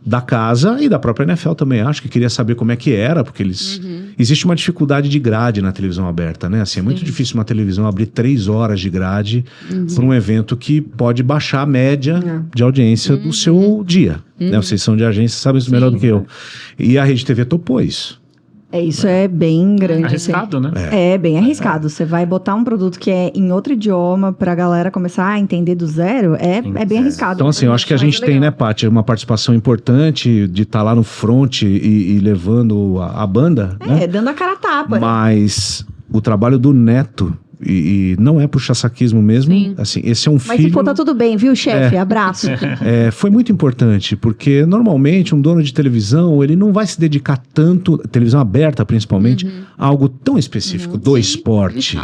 da casa e da própria NFL também, acho que queria saber como é que era, porque eles... Existe uma dificuldade de grade na televisão aberta, né? Assim, é muito difícil uma televisão abrir 3 horas de grade para um evento que pode baixar a média de audiência do seu dia. Né? Vocês são de agência, sabem isso melhor do que eu. E a Rede TV topou isso. Isso é bem grande. Arriscado, né? É bem arriscado. Você vai botar um produto que é em outro idioma pra galera começar a entender do zero, é bem arriscado. Então, assim, eu acho que a gente tem, né, Paty, uma participação importante de estar lá no front e levando a banda, né? Dando a cara a tapa. Mas o trabalho do Neto, e não é puxa-saquismo mesmo, assim, esse é um filho... Mas se for, tá tudo bem, viu, chefe? Abraço. Foi muito importante, porque normalmente um dono de televisão, ele não vai se dedicar tanto, televisão aberta principalmente, a algo tão específico, do esporte.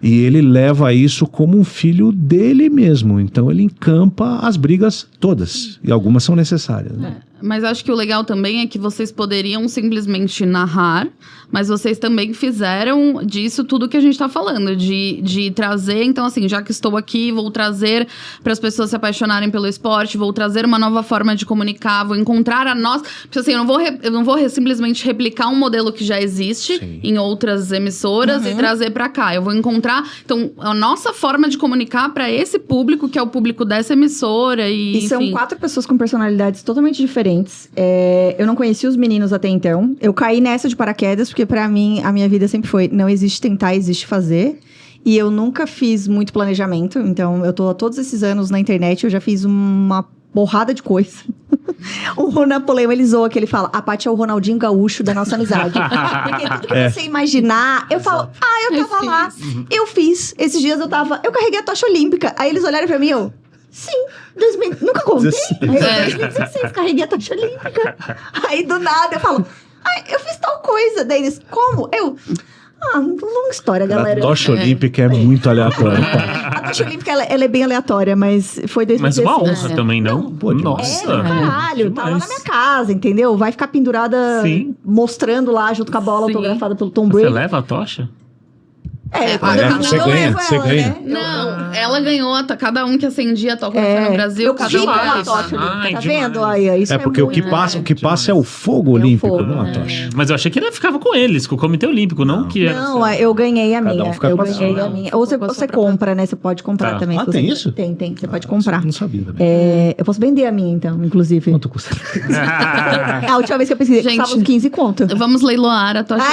E ele leva isso como um filho dele mesmo. Então ele encampa as brigas todas. E algumas são necessárias. Né? Mas acho que o legal também é que vocês poderiam simplesmente narrar, mas vocês também fizeram disso tudo que a gente tá falando, de trazer, então assim, já que estou aqui, vou trazer para as pessoas se apaixonarem pelo esporte, vou trazer uma nova forma de comunicar, vou encontrar a nossa... Porque assim, eu não vou simplesmente replicar um modelo que já existe em outras emissoras e trazer para cá. Eu vou encontrar, então, a nossa forma de comunicar para esse público, que é o público dessa emissora e são 4 pessoas com personalidades totalmente diferentes. Eu não conhecia os meninos até então. Eu caí nessa de paraquedas, porque pra mim, a minha vida sempre foi, não existe tentar, existe fazer. E eu nunca fiz muito planejamento. Então, eu tô há todos esses anos na internet, eu já fiz uma porrada de coisa. O Napoleão, ele zoa que ele fala, a Paty é o Ronaldinho Gaúcho da nossa amizade. Porque tudo que você imaginar, eu falo, eu tava lá, eu fiz. Esses dias eu carreguei a tocha olímpica. Aí eles olharam pra mim, sim, nunca contei. 2016, carreguei a tocha olímpica. Aí do nada eu falo, eu fiz tal coisa. Daí eles, como? Longa história, galera. A tocha olímpica é muito aleatória. A tocha olímpica, ela é bem aleatória, mas foi 2016. Mas uma honra também, não? Pô, nossa. Caralho, tá lá na minha casa, entendeu? Vai ficar pendurada, mostrando lá, junto com a bola autografada pelo Tom Brady. Você leva a tocha? Você ganha. Né? Não, ela ganhou, cada um que acendia a tocha no Brasil, eu cada um a tocha olímpica, tá vendo? Aí, isso porque o que passa é o fogo olímpico, não a tocha. Mas eu achei que ele ficava com eles, com o Comitê Olímpico, não que era... Não, eu ganhei a minha. Eu ganhei a minha. Ou você compra, né? Você pode comprar também. Tem isso? Tem. Você pode comprar. Não sabia também. Eu posso vender a minha, então, inclusive. Quanto custa? A última vez que eu pesquisei, custava uns 15 conto. Vamos leiloar a tocha.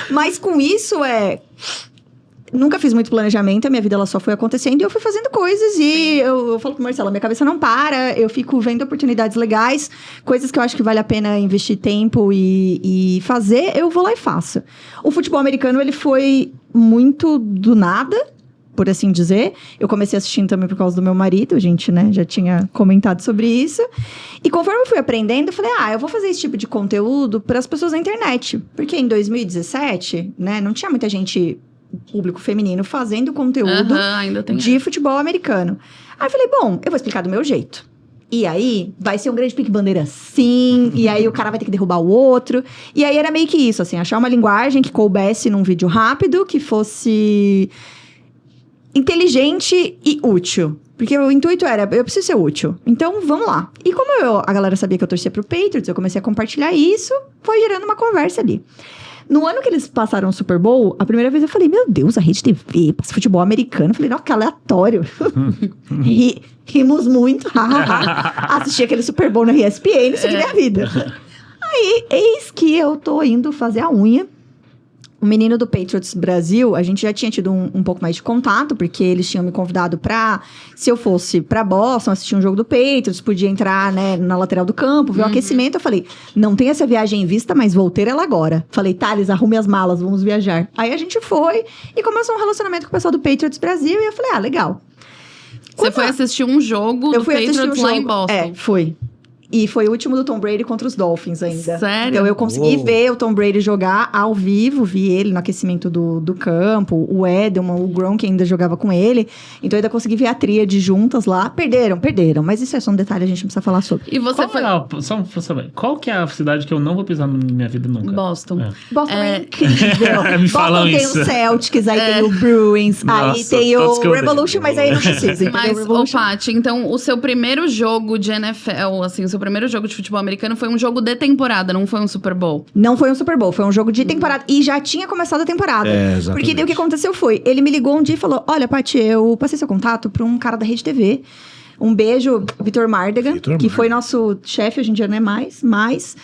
Mas com isso, nunca fiz muito planejamento, a minha vida ela só foi acontecendo e eu fui fazendo coisas e eu falo pro Marcelo, minha cabeça não para, eu fico vendo oportunidades legais, coisas que eu acho que vale a pena investir tempo e fazer, eu vou lá e faço. O futebol americano, ele foi muito do nada, por assim dizer. Eu comecei assistindo também por causa do meu marido, a gente, né, já tinha comentado sobre isso. E conforme eu fui aprendendo, eu falei, eu vou fazer esse tipo de conteúdo para as pessoas na internet. Porque em 2017, né, não tinha muita gente, público feminino, fazendo conteúdo de futebol americano. Aí eu falei, bom, eu vou explicar do meu jeito. E aí, vai ser um grande pique-bandeira sim, e aí o cara vai ter que derrubar o outro. E aí era meio que isso, assim, achar uma linguagem que coubesse num vídeo rápido, que fosse inteligente e útil. Porque o intuito era, eu preciso ser útil. Então, vamos lá. E como a galera sabia que eu torcia pro Patriots, eu comecei a compartilhar isso, foi gerando uma conversa ali. No ano que eles passaram o Super Bowl, a primeira vez eu falei, meu Deus, a Rede TV passa futebol americano. Eu falei, nossa, que aleatório. Rimos muito. Assisti aquele Super Bowl na ESPN, segui minha vida. Aí, eis que eu tô indo fazer a unha. O menino do Patriots Brasil, a gente já tinha tido um pouco mais de contato, porque eles tinham me convidado se eu fosse pra Boston, assistir um jogo do Patriots, podia entrar, né, na lateral do campo, ver o aquecimento. Eu falei, não tem essa viagem em vista, mas vou ter ela agora. Falei, Thales, arrume as malas, vamos viajar. Aí a gente foi e começou um relacionamento com o pessoal do Patriots Brasil, e eu falei, legal. Você foi assistir um jogo do Patriots lá em Boston. Foi. E foi o último do Tom Brady contra os Dolphins ainda. Sério? Então eu consegui ver o Tom Brady jogar ao vivo, vi ele no aquecimento do campo, o Edelman, o Gronk ainda jogava com ele. Então eu ainda consegui ver a tríade juntas lá. Perderam, mas isso é só um detalhe, a gente não precisa falar sobre. E você foi... Só pra saber, qual que é a cidade que eu não vou pisar na minha vida nunca? Boston. Boston é incrível. Me falam Boston tem isso. o Celtics, aí tem o Bruins, aí Nossa, tem todos que o eu Revolution, odeio. mas aí não precisa. Mas, entendeu? ô Paty, então o seu primeiro jogo de NFL, assim, o seu primeiro jogo de futebol americano foi um jogo de temporada, não foi um Super Bowl? Não foi um Super Bowl, foi um jogo de temporada. E já tinha começado a temporada. Exatamente. Porque daí o que aconteceu foi, ele me ligou um dia e falou, olha, Paty, eu passei seu contato pra um cara da Rede TV. Um beijo, Vitor Mardegan, que foi nosso chefe, hoje em dia não é mais, mas...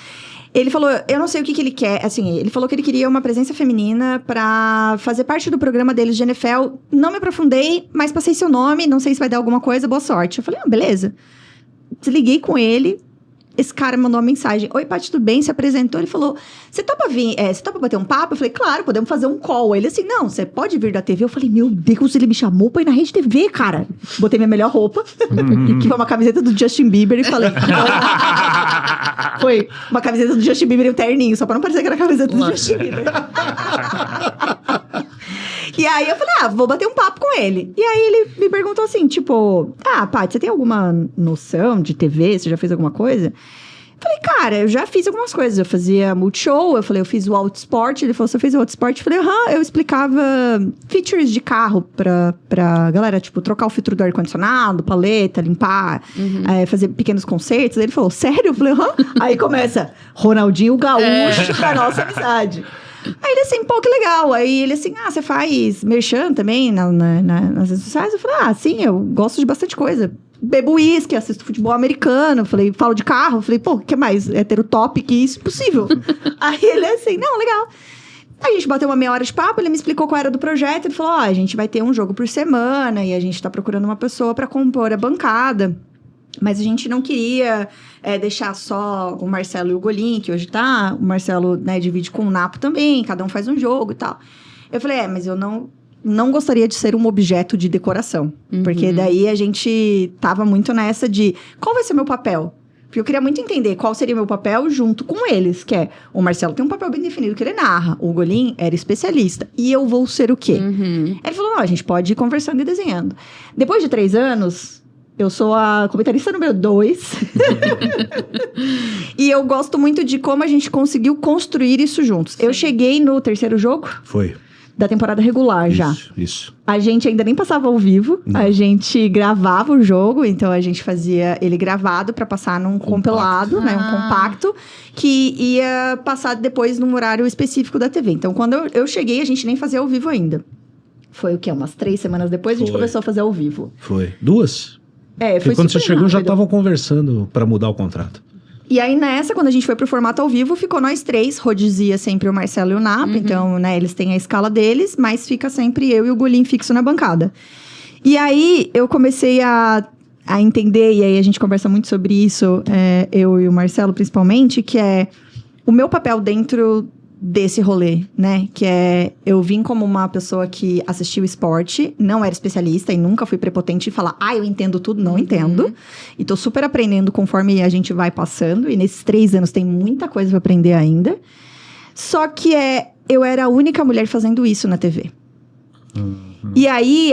Ele falou, eu não sei o que ele quer, assim, ele falou que ele queria uma presença feminina pra fazer parte do programa deles de NFL. Não me aprofundei, mas passei seu nome, não sei se vai dar alguma coisa, boa sorte. Eu falei, beleza. Desliguei com ele, esse cara mandou uma mensagem, oi, Paty, tudo bem? Se apresentou, ele falou, você topa vir, você topa bater um papo? Eu falei, claro, podemos fazer um call. Ele assim, não, você pode vir da TV? Eu falei, meu Deus, ele me chamou pra ir na Rede TV, cara. Botei minha melhor roupa, que foi uma camiseta do Justin Bieber, e falei... Foi uma camiseta do Justin Bieber e um terninho, só pra não parecer que era a camiseta do Justin Bieber. E aí eu falei, vou bater um papo com ele. E aí ele me perguntou assim, tipo... Paty, você tem alguma noção de TV? Você já fez alguma coisa? Eu falei, cara, eu já fiz algumas coisas. Eu fazia Multishow, eu falei, eu fiz o Autosport. Ele falou, você fez o Autosport? Eu falei, eu explicava features de carro pra galera, tipo, trocar o filtro do ar-condicionado, paleta, limpar, fazer pequenos concertos. Ele falou, sério? Eu falei, Aí começa, Ronaldinho Gaúcho pra nossa amizade. Aí ele assim, pô, que legal. Aí ele assim, você faz merchan também nas redes sociais? Eu falei, sim, eu gosto de bastante coisa. Bebo uísque, assisto futebol americano. Falei, falo de carro. Falei, pô, o que mais? É ter o top que isso? Impossível. Aí ele assim, não, legal. Aí a gente bateu uma meia hora de papo, ele me explicou qual era do projeto. Ele falou, a gente vai ter um jogo por semana e a gente tá procurando uma pessoa pra compor a bancada. Mas a gente não queria deixar só o Marcelo e o Golim, que hoje tá. O Marcelo, divide com o Napo também, cada um faz um jogo e tal. Eu falei, mas eu não gostaria de ser um objeto de decoração. Porque daí a gente tava muito nessa de, qual vai ser o meu papel? Porque eu queria muito entender qual seria o meu papel junto com eles, que é, o Marcelo tem um papel bem definido que ele narra, o Golim era especialista, e eu vou ser o quê? Ele falou, não, a gente pode ir conversando e desenhando. Depois de 3 anos... Eu sou a comentarista número 2. E eu gosto muito de como a gente conseguiu construir isso juntos. Sim. Eu cheguei no 3º jogo. Foi. Da temporada regular já. Isso. A gente ainda nem passava ao vivo. Não. A gente gravava o jogo. Então, a gente fazia ele gravado para passar num compilado, um compacto. Que ia passar depois num horário específico da TV. Então, quando eu cheguei, a gente nem fazia ao vivo ainda. Foi o quê? Umas 3 semanas depois, a gente começou a fazer ao vivo. Foi. 2? Foi quando você chegou, rápido. já estavam conversando para mudar o contrato. E aí, nessa, quando a gente foi pro formato ao vivo, ficou nós 3, rodizia sempre o Marcelo e o Napo. Então, eles têm a escala deles, mas fica sempre eu e o Golim fixo na bancada. E aí, eu comecei a entender, e aí a gente conversa muito sobre isso, eu e o Marcelo principalmente, que é o meu papel dentro desse rolê, né? Que é, eu vim como uma pessoa que assistiu esporte, não era especialista e nunca fui prepotente e falar, eu entendo tudo, não entendo. E tô super aprendendo conforme a gente vai passando. E nesses 3 anos tem muita coisa pra aprender ainda. Só que eu era a única mulher fazendo isso na TV. E aí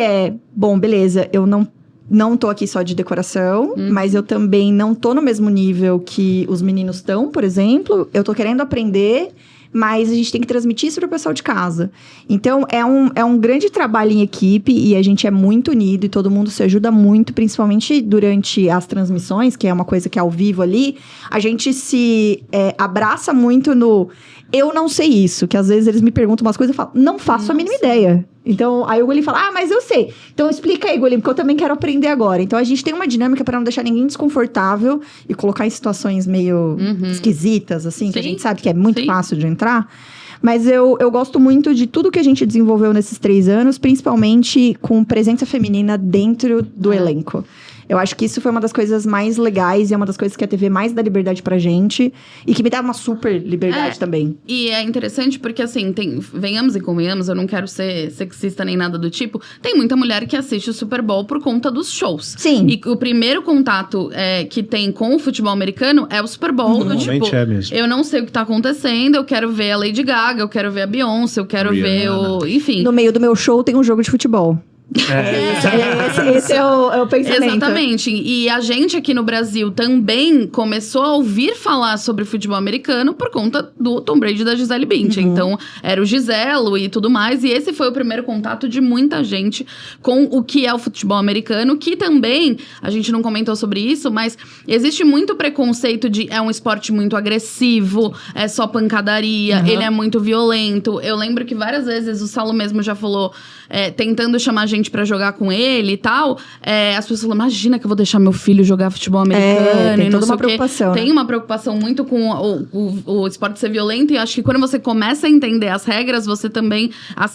bom, beleza, eu não tô aqui só de decoração, mas eu também não tô no mesmo nível que os meninos estão, por exemplo. Eu tô querendo aprender, mas a gente tem que transmitir isso para o pessoal de casa. Então, é um grande trabalho em equipe e a gente é muito unido e todo mundo se ajuda muito, principalmente durante as transmissões, que é uma coisa que é ao vivo ali. A gente se abraça muito no... Eu não sei isso, que às vezes eles me perguntam umas coisas e eu falo, não faço a mínima ideia. Então, aí o Golim fala, mas eu sei. Então, explica aí, Golim, porque eu também quero aprender agora. Então, a gente tem uma dinâmica para não deixar ninguém desconfortável e colocar em situações meio esquisitas, assim, que a gente sabe que é muito fácil de entrar. Mas eu gosto muito de tudo que a gente desenvolveu nesses 3 anos, principalmente com presença feminina dentro do elenco. Eu acho que isso foi uma das coisas mais legais e é uma das coisas que a TV mais dá liberdade pra gente e que me dá uma super liberdade também. E é interessante porque, assim, venhamos e convenhamos, eu não quero ser sexista nem nada do tipo, tem muita mulher que assiste o Super Bowl por conta dos shows. Sim. E o primeiro contato que tem com o futebol americano é o Super Bowl, do tipo, é mesmo. eu não sei o que tá acontecendo, eu quero ver a Lady Gaga, eu quero ver a Beyoncé, eu quero ver o... Enfim. No meio do meu show tem um jogo de futebol. Esse é o pensamento. Exatamente. E a gente aqui no Brasil também começou a ouvir falar sobre futebol americano por conta do Tom Brady e da Gisele Bündchen. Então, era o Giselo e tudo mais. E esse foi o primeiro contato de muita gente com o que é o futebol americano, que também, a gente não comentou sobre isso, mas existe muito preconceito de é um esporte muito agressivo, é só pancadaria, ele é muito violento. Eu lembro que várias vezes o Saulo mesmo já falou, tentando chamar a gente pra jogar com ele e tal, as pessoas falam, imagina que eu vou deixar meu filho jogar futebol americano. Tem e não toda sei uma preocupação. Tem uma preocupação muito com o esporte ser violento, e acho que quando você começa a entender as regras, você também...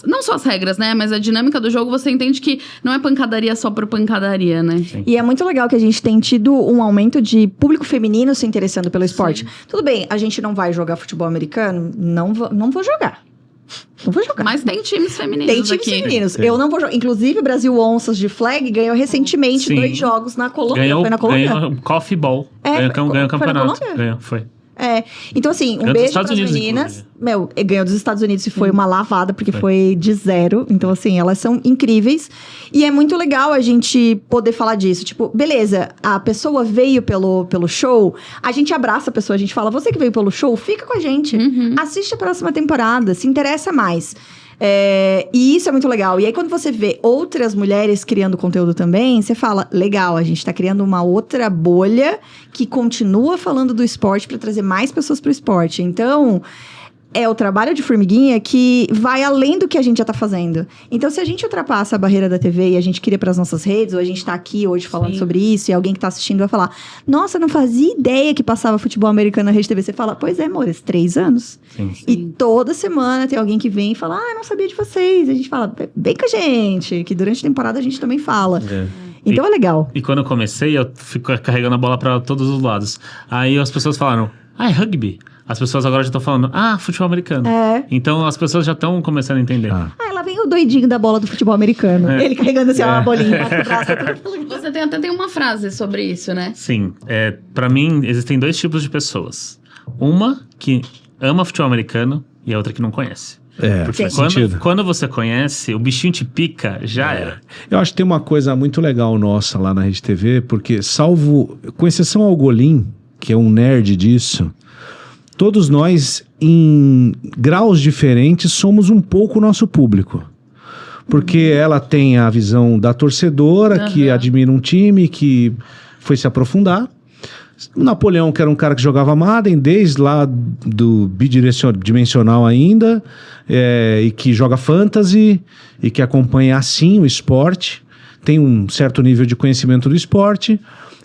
não só as regras, né? Mas a dinâmica do jogo, você entende que não é pancadaria só por pancadaria, né? Sim. E é muito legal que a gente tem tido um aumento de público feminino se interessando pelo esporte. Tudo bem, a gente não vai jogar futebol americano? Não vou jogar. Não vou jogar. Mas tem times femininos Tem times aqui. femininos. Eu não vou jogar. Inclusive, o Brasil Onças de Flag ganhou recentemente Sim. 2 jogos na Colômbia. Ganhou, Foi na Colômbia? ganhou o Coffee Ball. É, ganhou foi o campeonato. na Colômbia? Ganhou, foi. Então assim, Ganhou dos beijo Estados pras Unidos, meninas. inclusive. Ganhou dos Estados Unidos e foi uma lavada, porque foi de 0. Então assim, elas são incríveis. E é muito legal a gente poder falar disso. Tipo, beleza, a pessoa veio pelo show, a gente abraça a pessoa, a gente fala, você que veio pelo show, fica com a gente. Assiste a próxima temporada, se interessa mais. E isso é muito legal. E aí, quando você vê outras mulheres criando conteúdo também, você fala, legal, a gente tá criando uma outra bolha que continua falando do esporte para trazer mais pessoas pro esporte. Então, é o trabalho de formiguinha que vai além do que a gente já tá fazendo. Então, se a gente ultrapassa a barreira da TV e a gente queria para as nossas redes, ou a gente tá aqui hoje falando sobre isso, e alguém que tá assistindo vai falar, nossa, não fazia ideia que passava futebol americano na Rede TV. Você fala, pois é, amores, 3 anos. Sim. E toda semana tem alguém que vem e fala, eu não sabia de vocês. A gente fala, vem com a gente, que durante a temporada a gente também fala. Então é legal. E quando eu comecei, eu fico carregando a bola pra todos os lados. Aí as pessoas falaram, é rugby. As pessoas agora já estão falando, futebol americano. Então as pessoas já estão começando a entender. Lá vem o doidinho da bola do futebol americano. Ele carregando assim, uma bolinha embaixo do braço. Você tem uma frase sobre isso, né? Sim. Pra mim, existem 2 tipos de pessoas. Uma que ama futebol americano e a outra que não conhece. Porque faz sentido. quando você conhece, o bichinho te pica, já era. Eu acho que tem uma coisa muito legal nossa lá na Rede TV, porque com exceção ao Golim, que é um nerd disso, todos nós, em graus diferentes, somos um pouco o nosso público. Porque ela tem a visão da torcedora, que admira um time, que foi se aprofundar. O Napoleão, que era um cara que jogava Madden, desde lá do bidimensional ainda, e que joga fantasy, e que acompanha assim o esporte, tem um certo nível de conhecimento do esporte.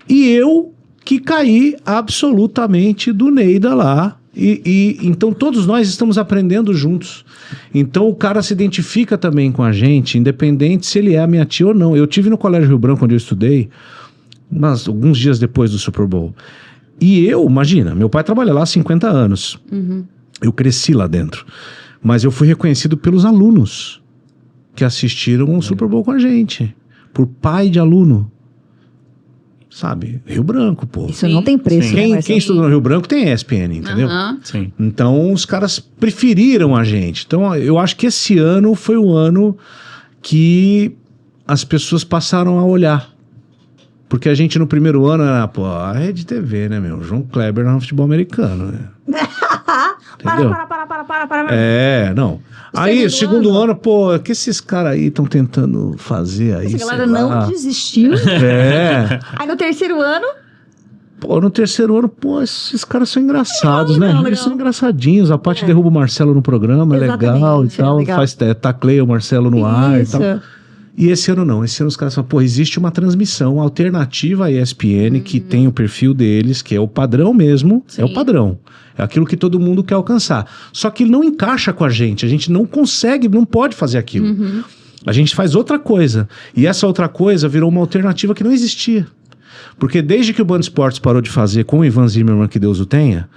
E eu, que caí absolutamente do Neida lá. Então todos nós estamos aprendendo juntos. Então o cara se identifica também com a gente, independente se ele é a minha tia ou não. Eu tive no Colégio Rio Branco, onde eu estudei, mas alguns dias depois do Super Bowl. E imagina, meu pai trabalha lá há 50 anos. Eu cresci lá dentro. Mas eu fui reconhecido pelos alunos que assistiram o Super Bowl com a gente. Por pai de aluno. Sabe? Rio Branco, pô. Isso não tem preço. Né, quem estudou no Rio Branco tem ESPN, entendeu? Sim. Então, os caras preferiram a gente. Então, eu acho que esse ano foi o ano que as pessoas passaram a olhar. Porque a gente no primeiro ano era, a Rede TV, né, meu? João Kleber no futebol americano, né? Entendeu? Para. Não. Aí, segundo ano, o que esses caras aí estão tentando fazer aí? Essa galera não desistiu. Aí no terceiro ano... No terceiro ano, esses caras são engraçados, né? legal. Eles são engraçadinhos. A Paty derruba o Marcelo no programa, é legal e tal. Legal. Tacleia o Marcelo no ar e Isso. tal. E esse ano não. Esse ano os caras falam, existe uma transmissão alternativa à ESPN, que tem o perfil deles, que é o padrão mesmo. Sim. É o padrão. É aquilo que todo mundo quer alcançar. Só que ele não encaixa com a gente não consegue, não pode fazer aquilo. A gente faz outra coisa. E essa outra coisa virou uma alternativa que não existia. Porque desde que o Band Esportes parou de fazer com o Ivan Zimmermann, que Deus o tenha,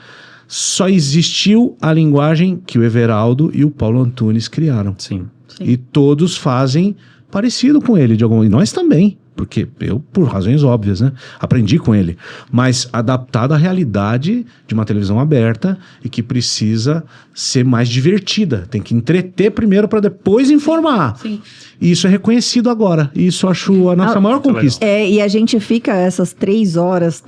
só existiu a linguagem que o Everaldo e o Paulo Antunes criaram. Sim. E todos fazem parecido com ele, de alguma maneira. E nós também, porque eu, por razões óbvias, né, aprendi com ele. Mas adaptado à realidade de uma televisão aberta e que precisa ser mais divertida. Tem que entreter primeiro para depois informar. Sim. E isso é reconhecido agora. E isso eu acho a nossa maior muito conquista. E a gente fica essas 3 horas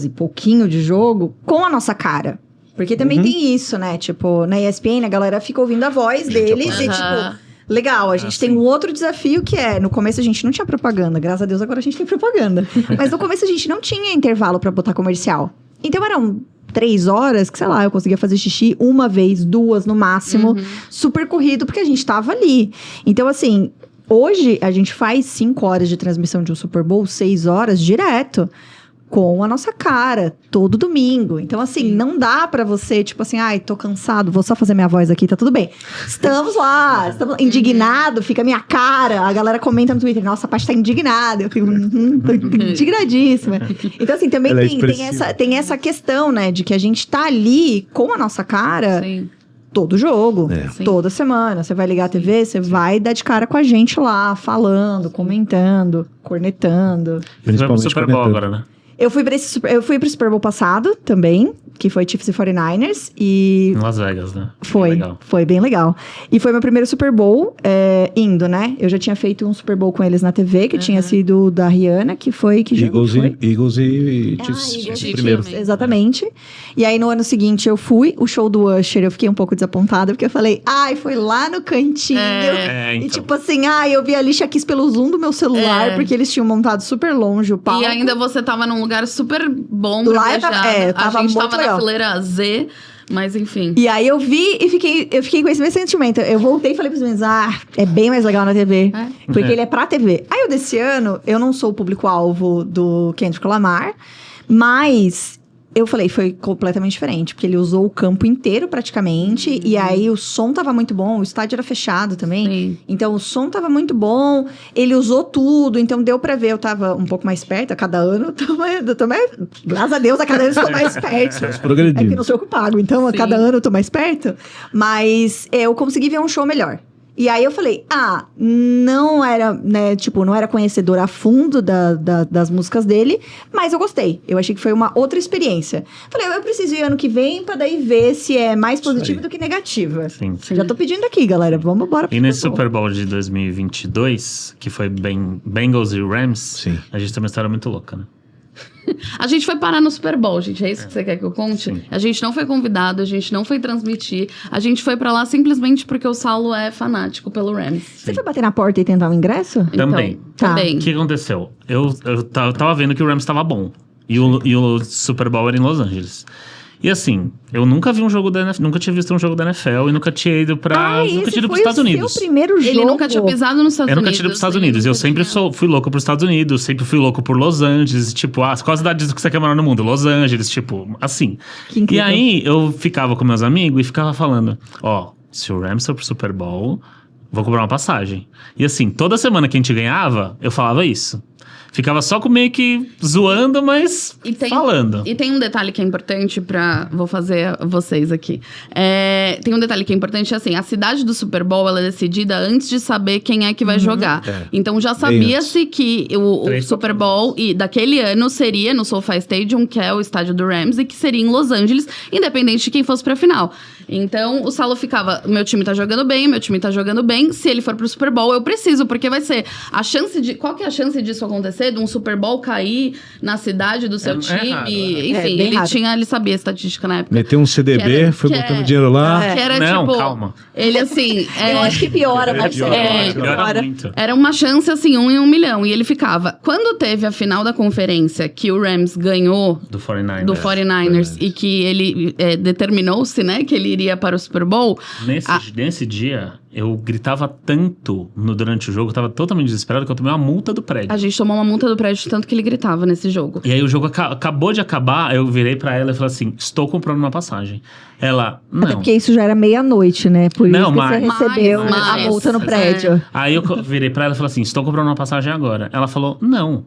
e pouquinho de jogo com a nossa cara. Porque também tem isso, né? Tipo, na ESPN a galera fica ouvindo a voz deles e tipo... Legal, a gente tem um outro desafio que é, no começo a gente não tinha propaganda, graças a Deus agora a gente tem propaganda. Mas no começo a gente não tinha intervalo pra botar comercial. Então eram 3 horas que, sei lá, eu conseguia fazer xixi 1 vez, 2 no máximo, super corrido, porque a gente tava ali. Então assim, hoje a gente faz 5 horas de transmissão de um Super Bowl, 6 horas direto. Com a nossa cara, todo domingo. Então, assim, não dá pra você, tipo assim, ai, tô cansado, vou só fazer minha voz aqui, tá tudo bem. Estamos lá, estamos indignado, fica a minha cara. A galera comenta no Twitter, nossa, a Paty tá indignada. Eu fico, tô indignadíssima. Então, assim, também tem essa questão, né, de que a gente tá ali com a nossa cara. Sim. Todo jogo, Sim. toda semana. Você vai ligar a TV, você vai dar de cara com a gente lá, falando, comentando, cornetando. Você vai pro Super Bowl agora, né? Eu fui pro Super Bowl passado também, que foi Chiefs e 49ers, e... Em Las Vegas, né? Foi, Legal. foi bem legal. E foi meu primeiro Super Bowl indo, né? Eu já tinha feito um Super Bowl com eles na TV, que tinha sido da Rihanna, que foi... Que jogo foi? Eagles e Eagles Chiefs e primeiro. Chiefs, exatamente. E aí, no ano seguinte, eu fui. O show do Usher, eu fiquei um pouco desapontada, porque eu falei, ai, foi lá no cantinho. Então. E tipo assim, eu vi a Alicia Keys pelo zoom do meu celular, porque eles tinham montado super longe o palco. E ainda você tava num lugar super bom pra Lá viajar. tava a gente muito tava legal. na fileira Z, mas enfim. E aí eu vi e eu fiquei com esse mesmo sentimento. Eu voltei e falei pros meninos, é bem mais legal na TV. Porque ele é pra TV. Aí desse ano, eu não sou o público-alvo do Kendrick Lamar, mas... Eu falei, foi completamente diferente, porque ele usou o campo inteiro praticamente, e aí o som tava muito bom, o estádio era fechado também, Sim. então o som tava muito bom, ele usou tudo, então deu pra ver, eu tava um pouco mais perto, a cada ano eu tô mais, graças a Deus, a cada ano eu tô mais perto. É porque eu não sou eu que pago, então a Sim. cada ano eu tô mais perto, mas eu consegui ver um show melhor. E aí eu falei, não era, né, tipo, não era conhecedora a fundo das músicas dele, mas eu gostei. Eu achei que foi uma outra experiência. Falei, eu preciso ir ano que vem pra daí ver se é mais positiva do que negativa. Sim. Já tô pedindo aqui, galera, vamos embora pro E nesse Super Super Bowl de 2022, que foi Bengals e Rams, Sim. a gente tem uma história muito louca, né? A gente foi parar no Super Bowl, gente. É isso que você quer que eu conte? Sim. A gente não foi convidado, a gente não foi transmitir. A gente foi pra lá simplesmente porque o Saulo é fanático pelo Rams. Você foi bater na porta e tentar um ingresso? Também. Tá. Também. O que aconteceu? Eu tava vendo que o Rams estava bom. E o Super Bowl era em Los Angeles. E assim, eu nunca vi um jogo da NFL, nunca tinha visto um jogo da NFL e nunca tinha ido nunca tinha ido pros Estados Unidos. Seu primeiro jogo. Ele nunca tinha pisado nos Estados Eu Unidos. nunca tinha ido pros Estados ele Unidos. Eu nunca sempre tinha- fui louco pros Estados Unidos, sempre fui louco por Los Angeles, tipo, qual a cidade que você quer morar no mundo? Los Angeles, tipo, assim. Que E incrível. aí eu ficava com meus amigos e ficava falando, se o Rams for pro Super Bowl, vou comprar uma passagem. E assim, toda semana que a gente ganhava, eu falava isso. Ficava só com meio que zoando, mas falando. E tem um detalhe que é importante pra... Vou fazer vocês aqui. Tem um detalhe que é importante, assim, a cidade do Super Bowl, ela é decidida antes de saber quem é que vai jogar. Então, já sabia-se que o Super Bowl daquele ano seria no SoFi Stadium, que é o estádio do Rams, e que seria em Los Angeles, independente de quem fosse pra final. Então, o Saulo ficava, meu time tá jogando bem, se ele for pro Super Bowl, eu preciso, porque vai ser a chance de... Qual que é a chance disso acontecer? De um Super Bowl cair na cidade do seu time? raro, né? Enfim, bem raro. ele sabia a estatística na época. Meteu um CDB, Que era- foi que botando é- dinheiro lá. Que era Não, tipo... calma. Ele assim... Eu acho que piora, Marcelo. Piora muito. Era uma chance, assim, 1 em 1 milhão. E ele ficava... Quando teve a final da conferência, que o Rams ganhou Do 49ers. do 49ers e que ele determinou-se, né, que ele iria para o Super Bowl... Nesse dia, eu gritava tanto durante o jogo, eu tava totalmente desesperado que eu tomei uma multa do prédio. A gente tomou uma multa do prédio de tanto que ele gritava nesse jogo. E aí o jogo acabou de acabar, eu virei pra ela e falei assim, estou comprando uma passagem. Ela, Até não. porque isso já era meia-noite, né? Por Não, isso que mas- você recebeu a mas- multa no prédio. Aí eu virei pra ela e falei assim, estou comprando uma passagem agora. Ela falou, não.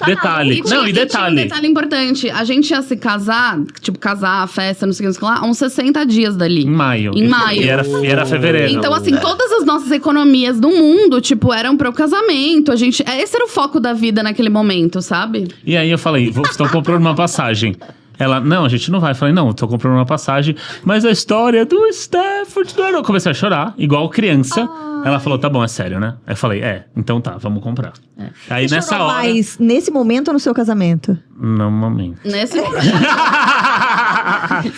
Detalhe. E tinha um detalhe importante. A gente ia se casar, tipo, casar, festa, não sei o que lá, uns 60 dias dali. Em maio. Em maio. E era fevereiro. Então, assim, todas as nossas economias do mundo, tipo, eram pro casamento. Esse era o foco da vida naquele momento, sabe? E aí eu falei, estou comprando uma passagem. Ela, não, a gente não vai. Eu falei, não, tô comprando uma passagem, mas a história do Stafford... Eu comecei a chorar, igual criança. Ela falou, tá bom, é sério, né? Aí eu falei, então tá, vamos comprar. Aí Você nessa chorou hora... mais nesse momento ou no seu casamento? No momento. Nesse momento.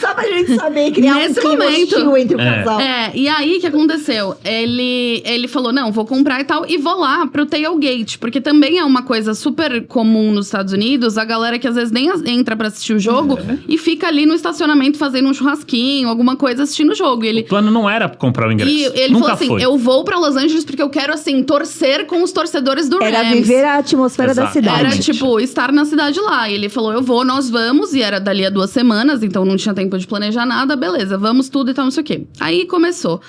Só pra gente saber, criar Nesse um clima momento. hostil entre o casal. E aí, o que aconteceu? Ele falou, não, vou comprar e tal, e vou lá pro tailgate, porque também é uma coisa super comum nos Estados Unidos, a galera que às vezes nem entra pra assistir o jogo e fica ali no estacionamento fazendo um churrasquinho, alguma coisa assistindo o jogo. O plano não era comprar o ingresso. E ele Nunca falou assim, foi. eu vou pra Los Angeles porque eu quero, assim, torcer com os torcedores do Era Rams. viver a atmosfera da Exato. cidade. Era, tipo, estar na cidade lá. E ele falou, eu vou, nós vamos. E era dali a 2 semanas, então não tinha tempo de planejar nada. Beleza, vamos tudo e tal, não sei o quê. Aí começou.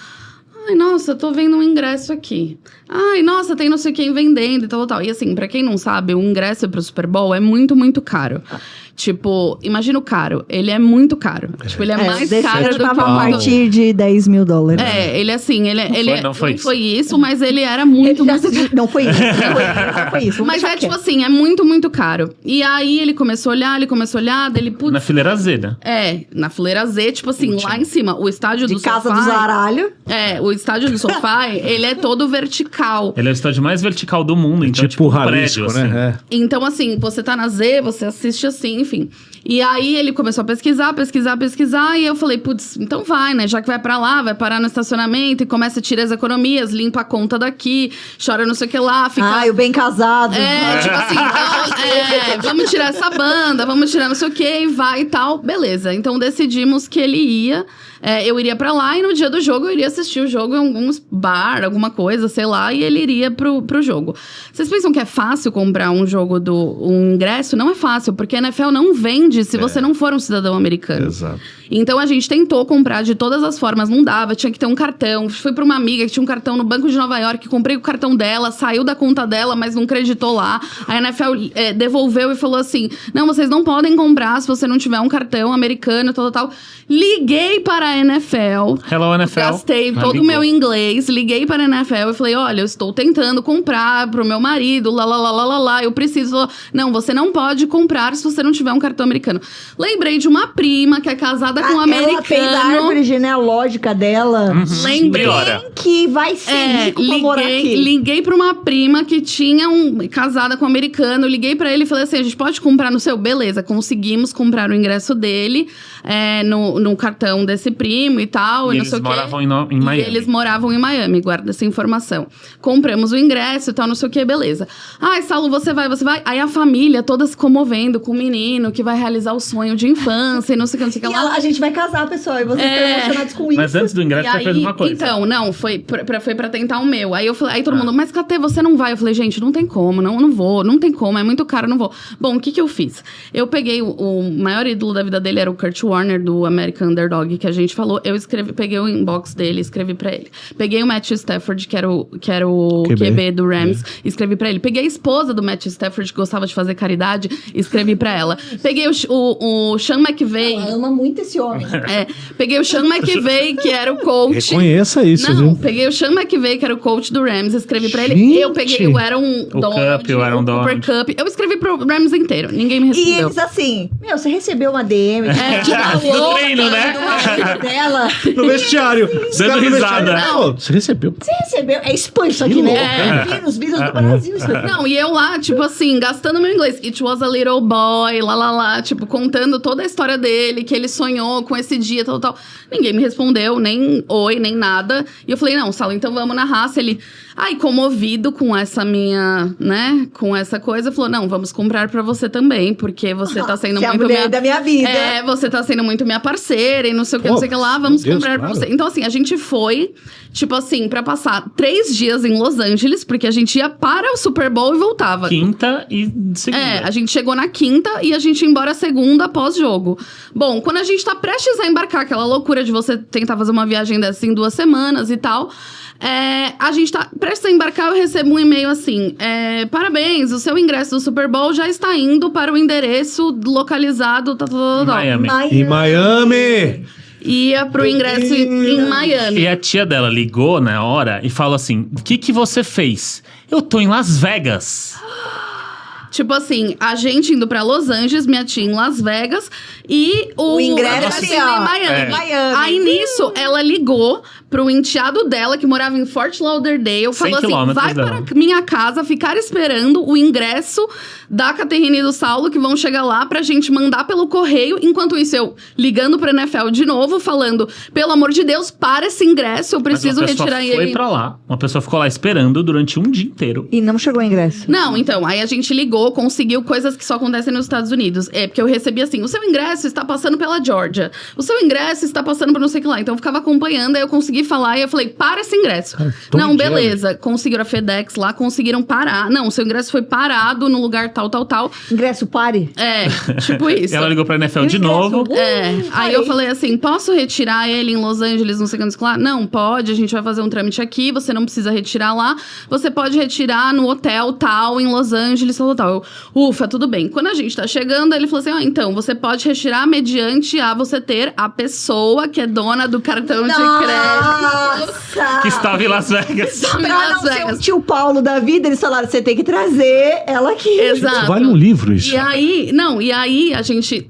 Ai, nossa, tô vendo um ingresso aqui. Ai, nossa, tem não sei quem vendendo e tal. E assim, pra quem não sabe, o ingresso pro Super Bowl é muito, muito caro. Tipo, imagina o caro. Ele é muito caro. Tipo, ele é mais caro do que tava o a partir de $10 mil. Ele assim, Não foi isso, mas ele era muito, muito Não foi isso. Não foi isso. Mas tipo assim, é muito, muito caro. E aí ele começou a olhar, daí ele... Putz, Na fileira Z, né? na fileira Z, tipo assim, lá em cima, o estádio do De casa SoFi... do Zaralho. O estádio do SoFi, ele é todo vertical. Ele é o estádio mais vertical do mundo, então tipo um Jalisco, prédio, assim. né? Então, assim, você tá na Z, você assiste assim, enfim. E aí ele começou a pesquisar, e eu falei, putz, então vai, né? Já que vai pra lá, vai parar no estacionamento e começa a tirar as economias, limpa a conta daqui, chora não sei o que lá, fica... Ai, o bem casado. Tipo assim, então, vamos tirar essa banda, vamos tirar não sei o que, e vai e tal. Beleza, então decidimos que ele ia, eu iria pra lá e no dia do jogo eu iria assistir o jogo em alguns bar, alguma coisa, sei lá, e ele iria pro jogo. Vocês pensam que é fácil comprar um ingresso? Não é fácil, porque a NFL não vende se você não for um cidadão americano. Exato. Então a gente tentou comprar de todas as formas, não dava, tinha que ter um cartão. Fui pra uma amiga que tinha um cartão no Banco de Nova York, comprei o cartão dela, saiu da conta dela, mas não creditou lá. A NFL devolveu e falou assim: não, vocês não podem comprar se você não tiver um cartão americano, tal. Liguei para a NFL. Hello, NFL. Gastei todo o meu inglês, liguei para a NFL e falei: olha, eu estou tentando comprar pro meu marido, lá, eu preciso. Não, você não pode comprar se você não tiver um cartão americano. Lembrei de uma prima que é casada com um americano. Ela fez a árvore genealógica dela. Lembrei que vai ser rico pra morar aqui. Liguei pra uma prima que tinha casada com um americano. Liguei pra ele e falei assim: a gente pode comprar no seu? Beleza, conseguimos comprar o ingresso dele no cartão desse primo e tal. E não eles sei moravam o quê. em Miami. E eles moravam em Miami, guarda essa informação. Compramos o ingresso e tal, não sei o que, beleza. ai, Saulo, você vai. Aí a família toda se comovendo com o menino que vai realizar o sonho de infância e não sei o que, lá. A gente vai casar, pessoal, e vocês estão emocionados com isso. Mas antes do ingresso, você fez uma coisa. Então, não, foi pra tentar o meu. Aí eu falei, aí todo mundo, mas Catê, você não vai? Eu falei, gente, não tem como, não vou, não tem como, é muito caro, não vou. Bom, o que eu fiz? Eu peguei o maior ídolo da vida dele, era o Kurt Warner, do American Underdog, que a gente falou. Eu peguei o inbox dele, escrevi pra ele. Peguei o Matthew Stafford, que era o QB do Rams, escrevi pra ele. Peguei a esposa do Matthew Stafford, que gostava de fazer caridade, escrevi pra ela. Peguei o Sean McVay. Ela ama muito esse homem. Peguei o Sean McVay, que era o coach. Reconheça isso, Não, viu? peguei o Sean McVay, que era o coach do Rams, escrevi pra ele. Gente! Eu peguei o Aaron Donald, Cup, o Aaron Cooper Donald. Cup. Eu escrevi pro Rams inteiro, ninguém me E respondeu. eles assim, você recebeu uma DM No treino, né? dela. No vestiário. Dando risada. Não, você recebeu. Você recebeu? É spam isso aqui, né? Vírus do Brasil. Isso aqui. Não, e eu lá, tipo assim, gastando meu inglês. It was a little boy, lá, tipo, contando toda a história dele, que ele sonhou com esse dia, tal. Ninguém me respondeu, nem oi, nem nada. E eu falei, não, Saulo, então vamos na raça. Ele, comovido com essa minha, né, com essa coisa, falou, não, vamos comprar pra você também, porque você tá sendo Você é a muito mulher da minha vida. você tá sendo muito minha parceira e não sei o que, não sei o que lá, vamos meu Deus, comprar pra claro. você. Então, assim, a gente foi, tipo assim, pra passar 3 dias em Los Angeles, porque a gente ia para o Super Bowl e voltava. Quinta e segunda. A gente chegou na quinta e a gente ia embora segunda após jogo. Bom, quando a gente tá prestes a embarcar, aquela loucura de você tentar fazer uma viagem dessa em 2 semanas e tal, A gente tá prestes a embarcar, eu recebo um e-mail assim: parabéns, o seu ingresso do Super Bowl já está indo para o endereço localizado. Miami. Em Miami! Ia pro ingresso em Miami. E a tia dela ligou na hora e falou assim: o que você fez? Eu tô em Las Vegas. Tipo assim, a gente indo pra Los Angeles, minha tia em Las Vegas e o ingresso em ó, Miami. Miami. Aí nisso, ela ligou pro enteado dela, que morava em Fort Lauderdale, falou assim: vai para minha casa ficar esperando o ingresso da Caterine e do Saulo, que vão chegar lá pra gente mandar pelo correio. Enquanto isso, eu ligando pra NFL de novo, falando: pelo amor de Deus, para esse ingresso, eu preciso retirar ele. Foi pra lá, uma pessoa ficou lá esperando durante um dia inteiro. E não chegou o ingresso. Não, então, aí a gente ligou, conseguiu coisas que só acontecem nos Estados Unidos. Porque eu recebi assim: o seu ingresso está passando pela Georgia, o seu ingresso está passando por não sei o que lá. Então eu ficava acompanhando, aí eu consegui falar e eu falei: para esse ingresso. Não, beleza. Conseguiram a FedEx lá, conseguiram parar. Não, seu ingresso foi parado no lugar tal. Ingresso pare? Tipo isso. Ela ligou pra NFL de novo. Aí eu falei assim: posso retirar ele em Los Angeles, não sei o que lá? Não, pode, a gente vai fazer um trâmite aqui, você não precisa retirar lá, você pode retirar no hotel tal, em Los Angeles, tal. Eu, ufa, tudo bem. Quando a gente tá chegando, ele falou assim: então, você pode retirar mediante a você ter a pessoa que é dona do cartão de crédito. Nossa! Que estava em Las Vegas. Pra não ser o tio Paulo da vida, eles falaram: você tem que trazer ela aqui. Exato. Vale um livro isso. E aí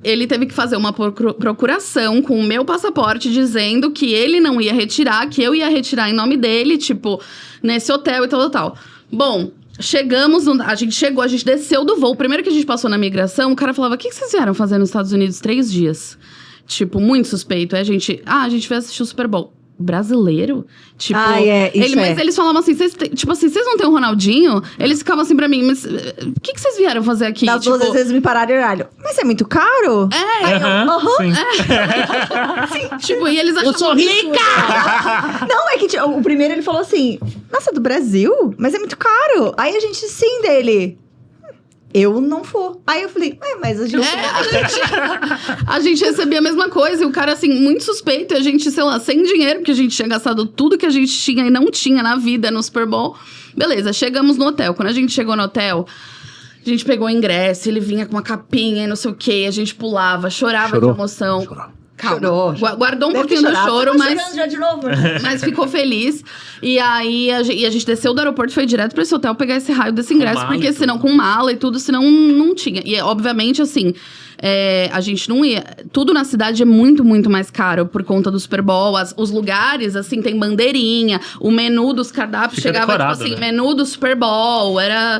ele teve que fazer uma procuração com o meu passaporte, dizendo que ele não ia retirar, que eu ia retirar em nome dele, tipo, nesse hotel e tal. Bom, a gente desceu do voo. Primeiro que a gente passou na migração, o cara falava: o que vocês vieram fazer nos Estados Unidos 3 dias? Tipo, muito suspeito. Aí a gente veio assistir o Super Bowl. Brasileiro? Tipo, mas eles falavam assim: vocês não tem um Ronaldinho? Eles ficavam assim pra mim: mas o que vocês vieram fazer aqui? Das duas vezes me pararam e olharam: mas é muito caro? Sim. Tipo, e eles achavam: eu sou rica! Não, é que o primeiro ele falou assim: nossa, do Brasil? Mas é muito caro. Aí a gente, sim, dele: eu não for. Aí eu falei: mas a gente... a gente recebia a mesma coisa. E o cara, assim, muito suspeito. E a gente, sei lá, sem dinheiro, porque a gente tinha gastado tudo que a gente tinha e não tinha na vida no Super Bowl. Beleza, chegamos no hotel. Quando a gente chegou no hotel, a gente pegou o ingresso. Ele vinha com uma capinha e não sei o quê. A gente pulava, chorava de emoção. Calma. Chorou. Guardou um pouquinho do choro, mas... já de novo. Mas ficou feliz. E aí, a gente desceu do aeroporto e foi direto pra esse hotel pegar esse raio desse ingresso. Porque senão, com mala e tudo, senão não tinha. E, obviamente, assim... a gente não ia... Tudo na cidade é muito, muito mais caro por conta do Super Bowl. Os lugares, assim, tem bandeirinha. O menu dos cardápios fica chegava, decorado, tipo assim, né? Menu do Super Bowl. Era...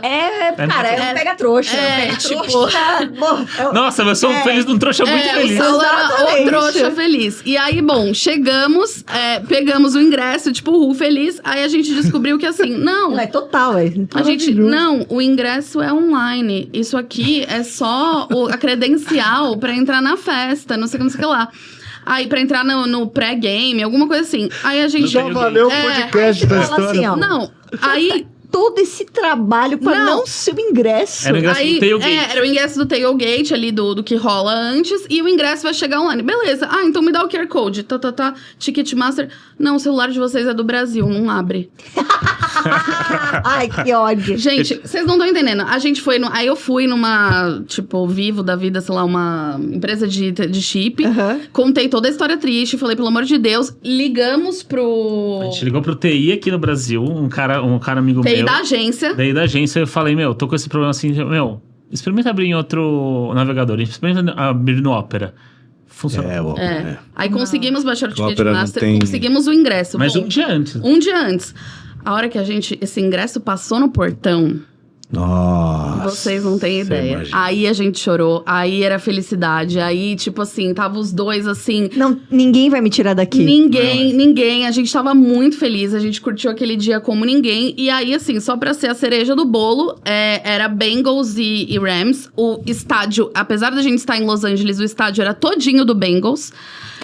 Cara, é um pega-trouxa. Nossa, eu sou feliz de um trouxa muito feliz. O Saulo era o Exatamente. trouxa feliz. E aí, bom, chegamos, pegamos o ingresso, tipo, feliz. Aí a gente descobriu que, assim, não... É total, A gente, não, o ingresso é online. Isso aqui é só a credencial pra entrar na festa, não sei como sei lá. Aí, pra entrar no pré-game, alguma coisa assim. Aí a gente... Já valeu o podcast da história. Assim, ó, não, aí... todo esse trabalho pra não ser o ingresso. Era o ingresso do tailgate. Era o ingresso do tailgate ali, do que rola antes. E o ingresso vai chegar online. Beleza. Então me dá o QR Code. Ticketmaster. Não, o celular de vocês é do Brasil, não abre. Ai, que ódio. Gente, vocês não estão entendendo. A gente foi Aí eu fui numa, tipo, Vivo da vida, sei lá, uma empresa de chip. Contei toda a história triste. Falei, pelo amor de Deus, ligamos pro... A gente ligou pro TI aqui no Brasil. Um cara amigo TI meu. da agência. Daí da agência eu falei: tô com esse problema assim. Experimenta abrir em outro navegador. Experimenta abrir no Opera. Funciona. Aí conseguimos baixar o Ticketmaster, conseguimos o ingresso. Mas Bom, um dia antes. Um dia antes. A hora que esse ingresso passou no portão... Nossa. Vocês não têm ideia. Imagina. Aí a gente chorou, aí era felicidade, aí, tipo assim, tava os dois assim. Não, ninguém vai me tirar daqui. Ninguém. A gente tava muito feliz, a gente curtiu aquele dia como ninguém. E aí, assim, só pra ser a cereja do bolo, era Bengals e Rams. O estádio, apesar da gente estar em Los Angeles, o estádio era todinho do Bengals.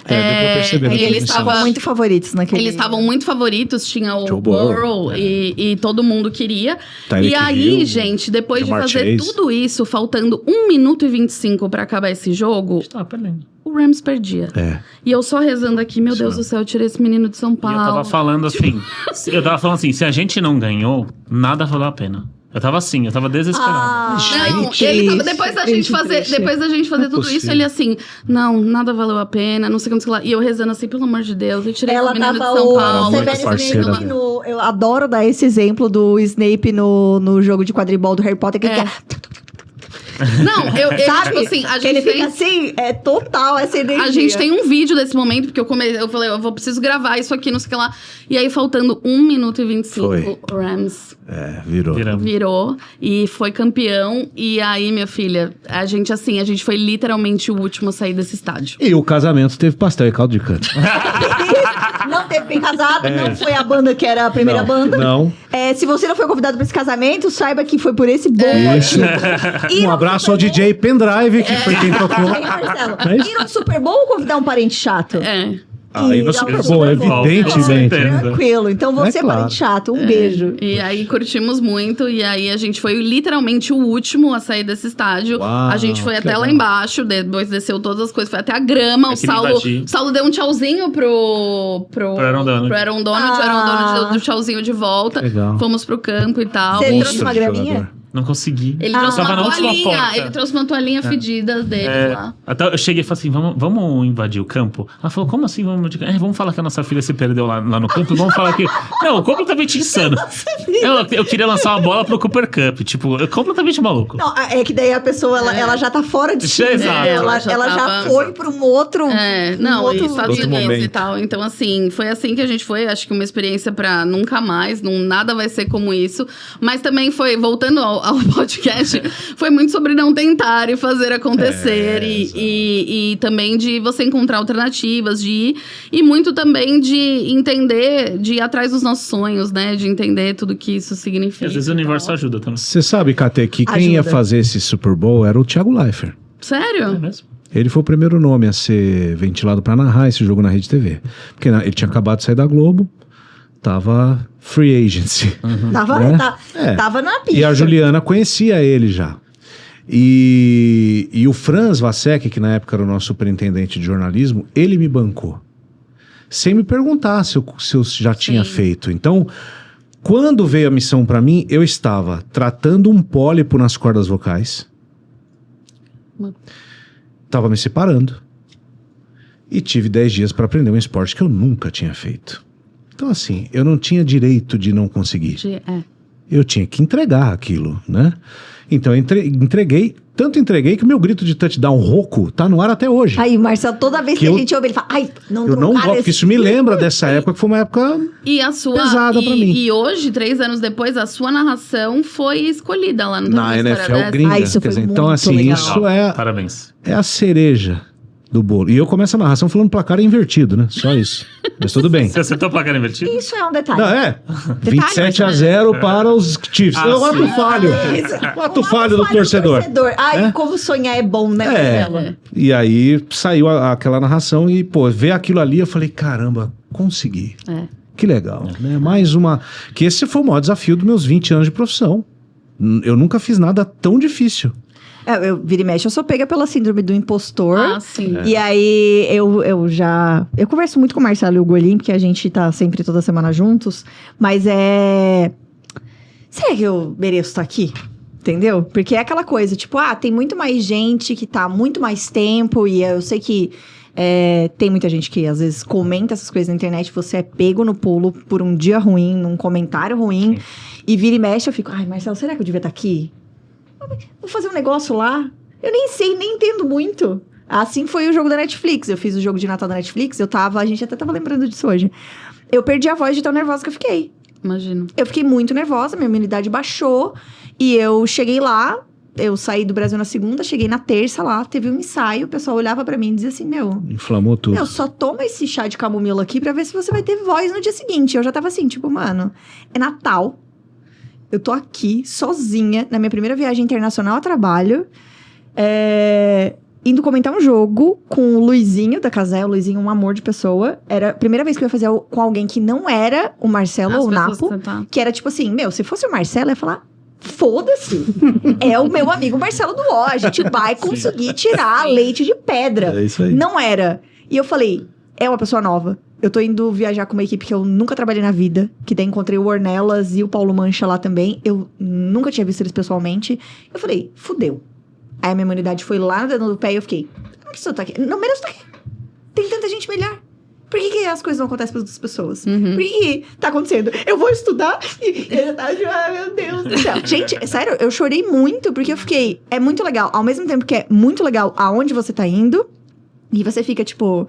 Deu pra perceber na eles transmissão. estavam muito favoritos naquele... Eles estavam muito favoritos, tinha o Joe Burrow, Burrow e todo mundo queria. Tyreek E aí, Hill, gente, depois Jamar de fazer Chase. tudo isso, faltando 1 minuto e 25 pra acabar esse jogo, Tá perdendo. o Rams perdia. E eu só rezando aqui, meu Deus do céu, eu tirei esse menino de São E Paulo. eu tava falando assim, se a gente não ganhou, nada valeu a pena. Eu tava assim, eu tava desesperado. Não, ele tava, depois da gente fazer tudo possível. isso, ele assim, não, nada valeu a pena, não sei como, sei lá. E eu rezando assim, pelo amor de Deus, eu tirei esse menino de São Paulo. muito parceira Snape dele. eu adoro dar esse exemplo do Snape no jogo de quadribol do Harry Potter, que ele quer... Não, ele, Sabe? tipo assim, a Que ele gente fica assim, é total essa energia. A gente tem um vídeo desse momento, porque eu falei, eu preciso gravar isso aqui, não sei o que lá. E aí, faltando 1 minuto e 25, Foi. o Rams Virou. e foi campeão. E aí, minha filha, a gente foi literalmente o último a sair desse estádio. E o casamento teve pastel e caldo de cana. Não teve bem casado, não foi a banda que era a primeira banda. Não. Se você não foi convidado para esse casamento, saiba que foi por esse bom Isso. E Um no abraço ao Super Bowl- DJ Pendrive, que foi quem tocou. Hein, Marcelo? É isso? E no Super Bowl convidar um parente chato? Aí no E Super ao Bowl, Bowl. evidentemente. É. Tranquilo. Então você, É claro. parente chato, um beijo. E aí curtimos muito, e aí a gente foi literalmente o último a sair desse estádio. Uau, A gente foi que até lá legal. embaixo, depois desceu todas as coisas, foi até a grama. É O que nem Saulo, invadir. Saulo deu um tchauzinho pro Aaron Donald. o Aaron Donald deu um tchauzinho de volta. Legal. Fomos pro campo e tal. Você E trouxe uma graminha? Não consegui. ele trouxe Tava uma na última toalhinha, porta. ele trouxe uma toalhinha fedida dele lá. Até eu cheguei e falei assim, vamos invadir o campo? Ela falou, como assim vamos invadir o campo? Vamos falar que a nossa filha se perdeu lá no campo, vamos falar que... Não, completamente insano. Eu queria lançar uma bola pro Cooper Cup, tipo, completamente maluco. Não, é que daí a pessoa, ela já tá fora de si. Exato. Ela Já já tava- foi pra um outro... Não, um outro... e Estados outro Unidos momento. e tal. Então, assim, foi assim que a gente foi. Acho que uma experiência pra nunca mais. Nada vai ser como isso. Mas também foi, voltando ao podcast, foi muito sobre não tentar e fazer acontecer. E também de você encontrar alternativas, de ir. E muito também de entender, de ir atrás dos nossos sonhos, né? De entender tudo que isso significa. E às vezes o e universo tal. ajuda também. Você sabe, Kate, que quem ia Ajuda. fazer esse Super Bowl era o Thiago Leifert. É Sério? mesmo? Ele foi o primeiro nome a ser ventilado pra narrar esse jogo na Rede TV. Porque ele tinha acabado de sair da Globo, tava free agency. Tava, Né? tava na pista. E a Juliana conhecia ele já. E o Franz Vassek, que na época era o nosso superintendente de jornalismo, ele me bancou. Sem me perguntar se eu já tinha feito. Então, quando veio a missão pra mim, eu estava tratando um pólipo nas cordas vocais. Estava me separando. E tive 10 dias para aprender um esporte que eu nunca tinha feito. Então, assim, eu não tinha direito de não conseguir. Eu tinha que entregar aquilo, né? Então, eu entreguei. Tanto entreguei que o meu grito de touchdown rouco tá no ar até hoje. Aí, Marcelo, toda vez que a eu- gente ouve, ele fala, ai, não Eu não trocaram gosto, porque esse- isso me lembra dessa época, que foi uma época E a sua. pesada pra mim. E hoje, 3 anos depois, a sua narração foi escolhida lá no na NFL gringa. Ah, isso Quer foi dizer, então, muito assim, legal. isso Parabéns. é a cereja do bolo. E eu começo a narração falando placar invertido, né? Só isso. Mas tudo bem. Você acertou o placar invertido? Isso é um detalhe. Não, é. 27-0 para os Chiefs. Ah, É um ato sim. falho. Isso. Um ato falho do torcedor. Ai, É? como sonhar é bom, né, É. Marcelo? E aí saiu aquela narração e, pô, ver aquilo ali, eu falei, caramba, consegui. Que legal, né? Mais uma... Que esse foi o maior desafio dos meus 20 anos de profissão. Eu nunca fiz nada tão difícil. Eu vira e mexe, eu sou pega pela síndrome do impostor. Ah, sim. E aí, eu já... Eu converso muito com o Marcelo e o Golim, porque a gente tá sempre toda semana juntos. Mas será que eu mereço estar aqui? Entendeu? Porque é aquela coisa, tipo, tem muito mais gente que tá há muito mais tempo. E eu sei que tem muita gente que, às vezes, comenta essas coisas na internet. Você é pego no pulo por um dia ruim, num comentário ruim. E vira e mexe, eu fico... Ai, Marcelo, será que eu devia estar aqui? Vou fazer um negócio lá. Eu nem sei, nem entendo muito. Assim foi o jogo da Netflix. Eu fiz o jogo de Natal da Netflix. A gente até tava lembrando disso hoje. Eu perdi a voz de tão nervosa que eu fiquei. Imagino. Eu fiquei muito nervosa, minha imunidade baixou. E eu cheguei lá, eu saí do Brasil na segunda, cheguei na terça lá, teve um ensaio. O pessoal olhava pra mim e dizia assim, Inflamou tudo. só toma esse chá de camomila aqui pra ver se você vai ter voz no dia seguinte. Eu já tava assim, tipo, mano, é Natal. Eu tô aqui, sozinha, na minha primeira viagem internacional a trabalho, indo comentar um jogo com o Luizinho da Casé. O Luizinho, um amor de pessoa. Era a primeira vez que eu ia fazer com alguém que não era o Marcelo ou o Napo. Que era tipo assim, se fosse o Marcelo, eu ia falar, foda-se. É o meu amigo Marcelo do O. A gente vai conseguir tirar leite de pedra. É isso aí. Não era. E eu falei, é uma pessoa nova. Eu tô indo viajar com uma equipe que eu nunca trabalhei na vida. Que daí encontrei o Ornelas e o Paulo Mancha lá também. Eu nunca tinha visto eles pessoalmente. Eu falei, fudeu. Aí a minha imunidade foi lá no dedo do pé e eu fiquei, não preciso estar aqui. Não mereço estar aqui. Tem tanta gente melhor. Por que as coisas não acontecem para outras pessoas? Por que tá acontecendo? Eu vou estudar e... meu Deus do céu. Gente, sério, eu chorei muito porque eu fiquei... É muito legal. Ao mesmo tempo que é muito legal aonde você tá indo. E você fica, tipo...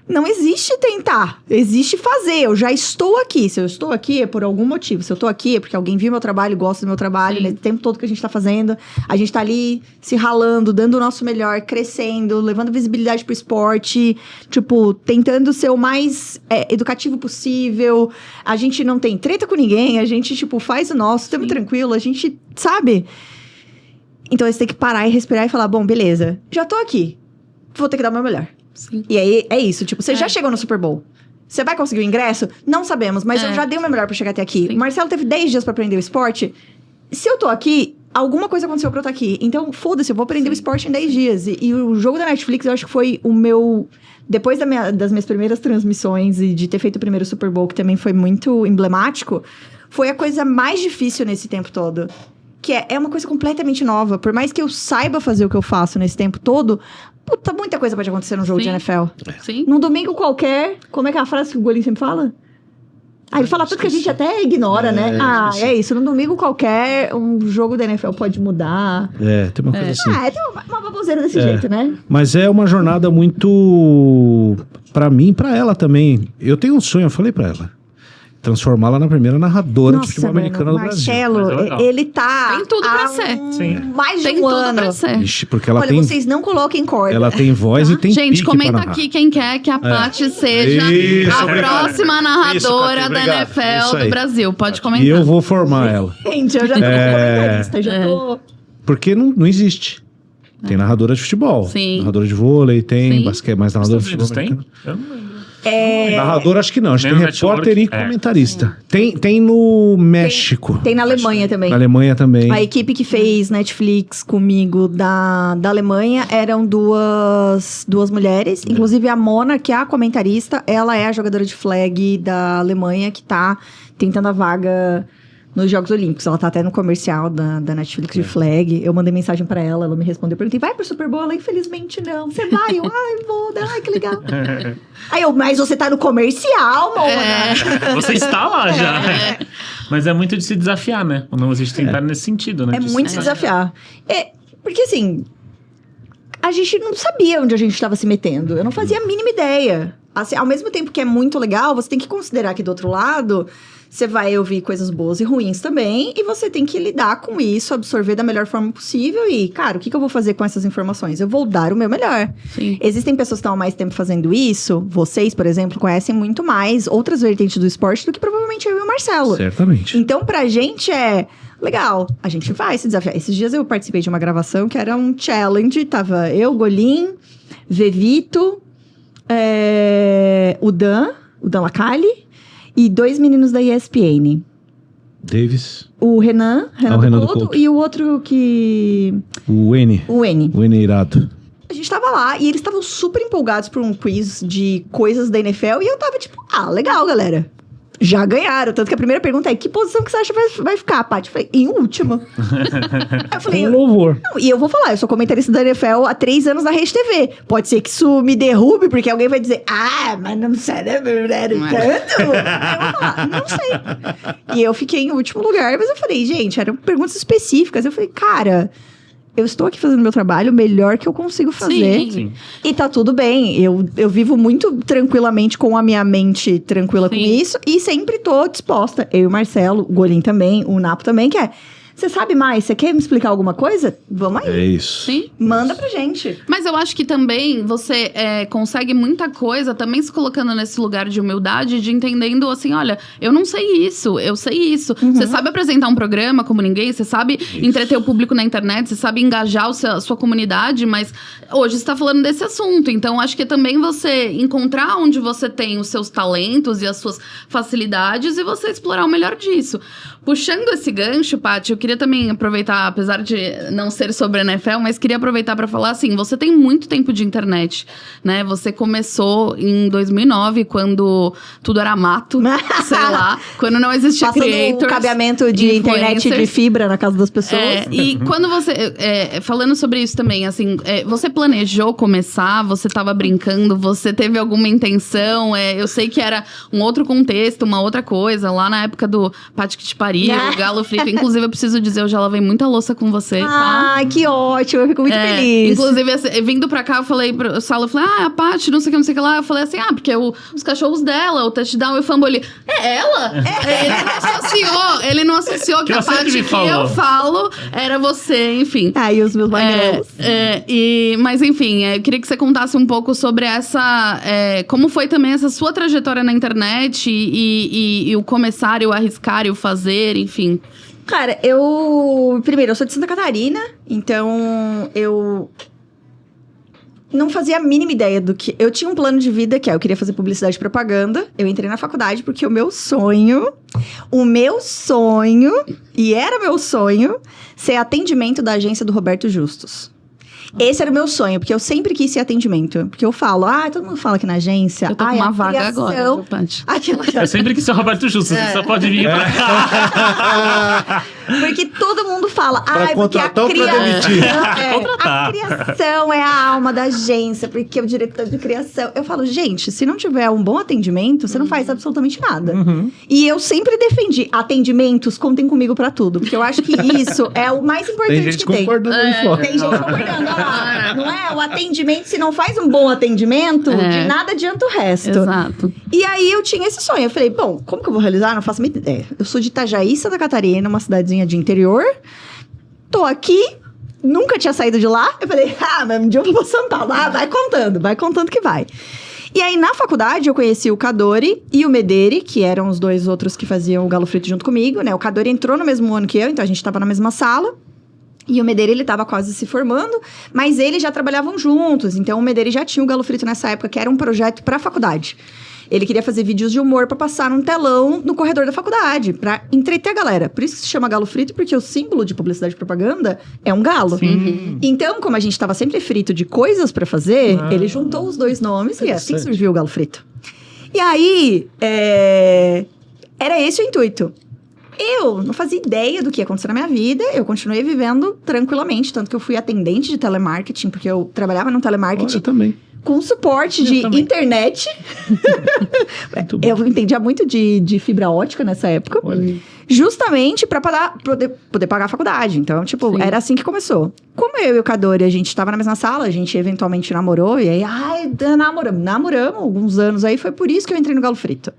Não existe tentar, existe fazer. Eu já estou aqui. Se eu estou aqui é por algum motivo. Se eu estou aqui é porque alguém viu meu trabalho, gosta do meu trabalho, né? O tempo todo que a gente está fazendo. A gente está ali se ralando, dando o nosso melhor, crescendo, levando visibilidade pro esporte. Tipo, tentando ser o mais educativo possível. A gente não tem treta com ninguém. A gente, tipo, faz o nosso, estamos tranquilo. A gente, sabe? Então, você tem que parar e respirar e falar, bom, beleza. Já tô aqui. Vou ter que dar o meu melhor. Sim. E aí, é isso. Tipo, você já chegou no Super Bowl. Você vai conseguir o ingresso? Não sabemos, mas eu já dei o meu melhor pra chegar até aqui. Sim. O Marcelo teve 10 dias pra aprender o esporte. Se eu tô aqui, alguma coisa aconteceu pra eu estar aqui. Então, foda-se, eu vou aprender o esporte em 10 dias. E o jogo da Netflix, eu acho que foi o meu... Depois das minhas primeiras transmissões e de ter feito o primeiro Super Bowl, que também foi muito emblemático, foi a coisa mais difícil nesse tempo todo. Que é uma coisa completamente nova. Por mais que eu saiba fazer o que eu faço nesse tempo todo... Puta, muita coisa pode acontecer no jogo de NFL. Sim. Num domingo qualquer, como é que é a frase que o Golinho sempre fala? Ah, ele fala tudo que a gente até ignora, né? É isso. Num domingo qualquer, um jogo da NFL pode mudar. Tem uma coisa assim. Tem uma baboseira desse jeito, né? Mas é uma jornada muito... Pra mim e pra ela também. Eu tenho um sonho, eu falei pra ela. Transformá-la na primeira narradora de futebol americano do Brasil. Marcelo, ele tá... Tem tudo pra ser. Mais de Tem um tudo ano. pra ser. Ixi, porque ela Olha, tem... vocês não coloquem corda. Ela tem voz e tem Gente, pique comenta pra narrar. aqui quem quer que a Paty seja Isso, a obrigado. próxima narradora Isso, Cati, da obrigado. NFL Isso aí. do Brasil. Pode comentar. E eu vou formar ela. Gente, eu já tô comentarista, já tô... Porque não existe. Tem narradora de futebol. Sim. Narradora de vôlei, tem Sim. basquete, mas narradora de Estados futebol Unidos tem? americano. Eu não lembro. Narrador, acho que não. Acho que Nem tem no repórter network. e comentarista. Tem no México. Tem na Alemanha também. Na Alemanha também. A equipe que fez Netflix comigo da Alemanha eram duas mulheres. Inclusive a Mona, que é a comentarista, ela é a jogadora de flag da Alemanha que tá tentando a vaga nos Jogos Olímpicos. Ela tá até no comercial da Netflix de flag. Eu mandei mensagem pra ela, ela me respondeu. Eu perguntei, vai pro Super Bowl? Ela, infelizmente não. Você vai? Eu, vou. Ai, que legal. Aí eu, mas você tá no comercial, Mona. Você está lá já. Mas é muito de se desafiar, né? Não existe tentar nesse sentido, né? É De muito se desafiar. Porque assim, a gente não sabia onde a gente estava se metendo. Eu não fazia a mínima ideia. Assim, ao mesmo tempo que é muito legal, você tem que considerar que do outro lado, você vai ouvir coisas boas e ruins também. E você tem que lidar com isso, absorver da melhor forma possível. E, cara, o que eu vou fazer com essas informações? Eu vou dar o meu melhor. Sim. Existem pessoas que estão há mais tempo fazendo isso. Vocês, por exemplo, conhecem muito mais outras vertentes do esporte do que provavelmente eu e o Marcelo. Certamente. Então, pra gente é legal, a gente vai se desafiar. Esses dias eu participei de uma gravação que era um challenge. Tava eu, Golim, Vevito, o Dan Lacalle e 2 meninos da ESPN. Davis. O Renan o Renan do Couto Couto. e o outro que... O N. O N. O N irado. A gente tava lá e eles estavam super empolgados por um quiz de coisas da NFL e eu tava tipo, legal, galera. Já ganharam. Tanto que a primeira pergunta é, que posição que você acha que vai ficar, Paty? Eu falei, em última. Aí eu falei, Com louvor. não, e eu vou falar, eu sou comentarista da NFL há 3 anos na Rede TV. Pode ser que isso me derrube, porque alguém vai dizer, mas não sei, né? Tanto. Aí eu vou falar, não sei. E eu fiquei em último lugar, mas eu falei, gente, eram perguntas específicas. Eu falei, cara, eu estou aqui fazendo meu trabalho o melhor que eu consigo fazer. Sim. E tá tudo bem. Eu vivo muito tranquilamente com a minha mente tranquila com Sim. isso. E sempre tô disposta. Eu e o Marcelo, o Golim também, o Napo também, que é... Você sabe mais? Você quer me explicar alguma coisa? Vamos aí. É isso. Sim. Manda pra gente. Mas eu acho que também você consegue muita coisa também se colocando nesse lugar de humildade, de entendendo assim, olha, eu não sei isso, eu sei isso. Você sabe apresentar um programa como ninguém, você sabe entreter o público na internet, você sabe engajar a sua comunidade, mas hoje você tá falando desse assunto. Então, acho que é também você encontrar onde você tem os seus talentos e as suas facilidades e você explorar o melhor disso. Puxando esse gancho, Paty, eu queria queria também aproveitar, apesar de não ser sobre NFL, mas queria aproveitar para falar assim, você tem muito tempo de internet, né? Você começou em 2009, quando tudo era mato, sei lá, quando não existia Passando creators, o cabeamento de internet de fibra na casa das pessoas. E quando você, falando sobre isso também, assim, você planejou começar, você tava brincando, você teve alguma intenção, eu sei que era um outro contexto, uma outra coisa, lá na época do Pati que te pariu, Galo Frito. Inclusive, eu preciso dizer, eu já lavei muita louça com você, tá? Ai, que ótimo, eu fico muito feliz. Inclusive, assim, vindo pra cá, eu falei pro Salo, eu falei, a Pati, não sei o que lá. Eu falei assim, porque os cachorros dela, o touchdown e o fumble ali. É ela? Ele não associou que a Pati que eu falo era você, enfim. E os meus magrelos. Mas enfim, eu queria que você contasse um pouco sobre essa... como foi também essa sua trajetória na internet e o começar, e o arriscar, e o fazer, enfim. Cara, primeiro, eu sou de Santa Catarina, então eu não fazia a mínima ideia do que... Eu tinha um plano de vida que eu queria fazer publicidade e propaganda. Eu entrei na faculdade porque o meu sonho, e era meu sonho, ser atendimento da agência do Roberto Justus. Esse era o meu sonho, porque eu sempre quis ser atendimento. Porque eu falo, todo mundo fala aqui na agência. Eu tô com uma vaga agora, Paty. Eu sempre quis ser o Roberto Justus, você só pode vir pra cá. Porque todo mundo fala, pra porque a contratar ou pra demitir? A criação é a alma da agência, porque o diretor de criação... Eu falo, gente, se não tiver um bom atendimento, você não faz absolutamente nada. E eu sempre defendi, atendimentos, contem comigo pra tudo. Porque eu acho que isso é o mais importante tem gente que tem. Concordando aí fora. Tem gente concordando, olha lá. Não é? O atendimento, se não faz um bom atendimento, de nada adianta o resto. Exato. E aí eu tinha esse sonho. Eu falei, bom, como que eu vou realizar? Não faço a mínima ideia. Eu sou de Itajaí, Santa Catarina, uma cidadezinha de interior. Tô aqui, nunca tinha saído de lá. Eu falei, mas um dia eu vou pra São Paulo. Vai contando que vai. E aí, na faculdade, eu conheci o Cadori e o Mederi, que eram os dois outros que faziam o Galo Frito junto comigo, né? O Cadori entrou no mesmo ano que eu, então a gente tava na mesma sala. E o Mederi, ele tava quase se formando, mas eles já trabalhavam juntos. Então, o Mederi já tinha o Galo Frito nessa época, que era um projeto pra faculdade. Ele queria fazer vídeos de humor pra passar num telão no corredor da faculdade, pra entreter a galera. Por isso que se chama Galo Frito, porque o símbolo de publicidade e propaganda é um galo. Então, como a gente tava sempre frito de coisas pra fazer, ele juntou os dois nomes e assim surgiu o Galo Frito. E aí, era esse o intuito. Eu não fazia ideia do que ia acontecer na minha vida, eu continuei vivendo tranquilamente, tanto que eu fui atendente de telemarketing, porque eu trabalhava no telemarketing. Eu também. Com suporte de internet. Eu entendia muito de fibra ótica nessa época. Justamente pra poder pagar a faculdade. Então, era assim que começou. Como eu e o Cadori, a gente tava na mesma sala, a gente eventualmente namorou. E aí, namoramos alguns anos aí. Foi por isso que eu entrei no Galo Frito.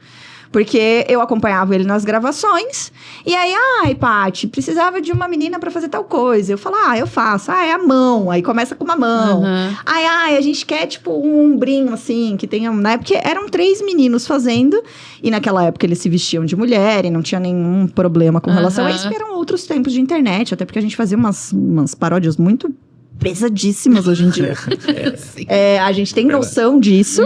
Porque eu acompanhava ele nas gravações. E aí, Paty, precisava de uma menina pra fazer tal coisa. Eu falo, eu faço. É a mão. Aí começa com uma mão. A gente quer, um ombrinho, assim, que tenha... Né? Porque eram 3 meninos fazendo. E naquela época eles se vestiam de mulher e não tinha nenhum problema com relação a isso. Porque eram outros tempos de internet. Até porque a gente fazia umas paródias muito pesadíssimas hoje em dia. A gente tem noção disso.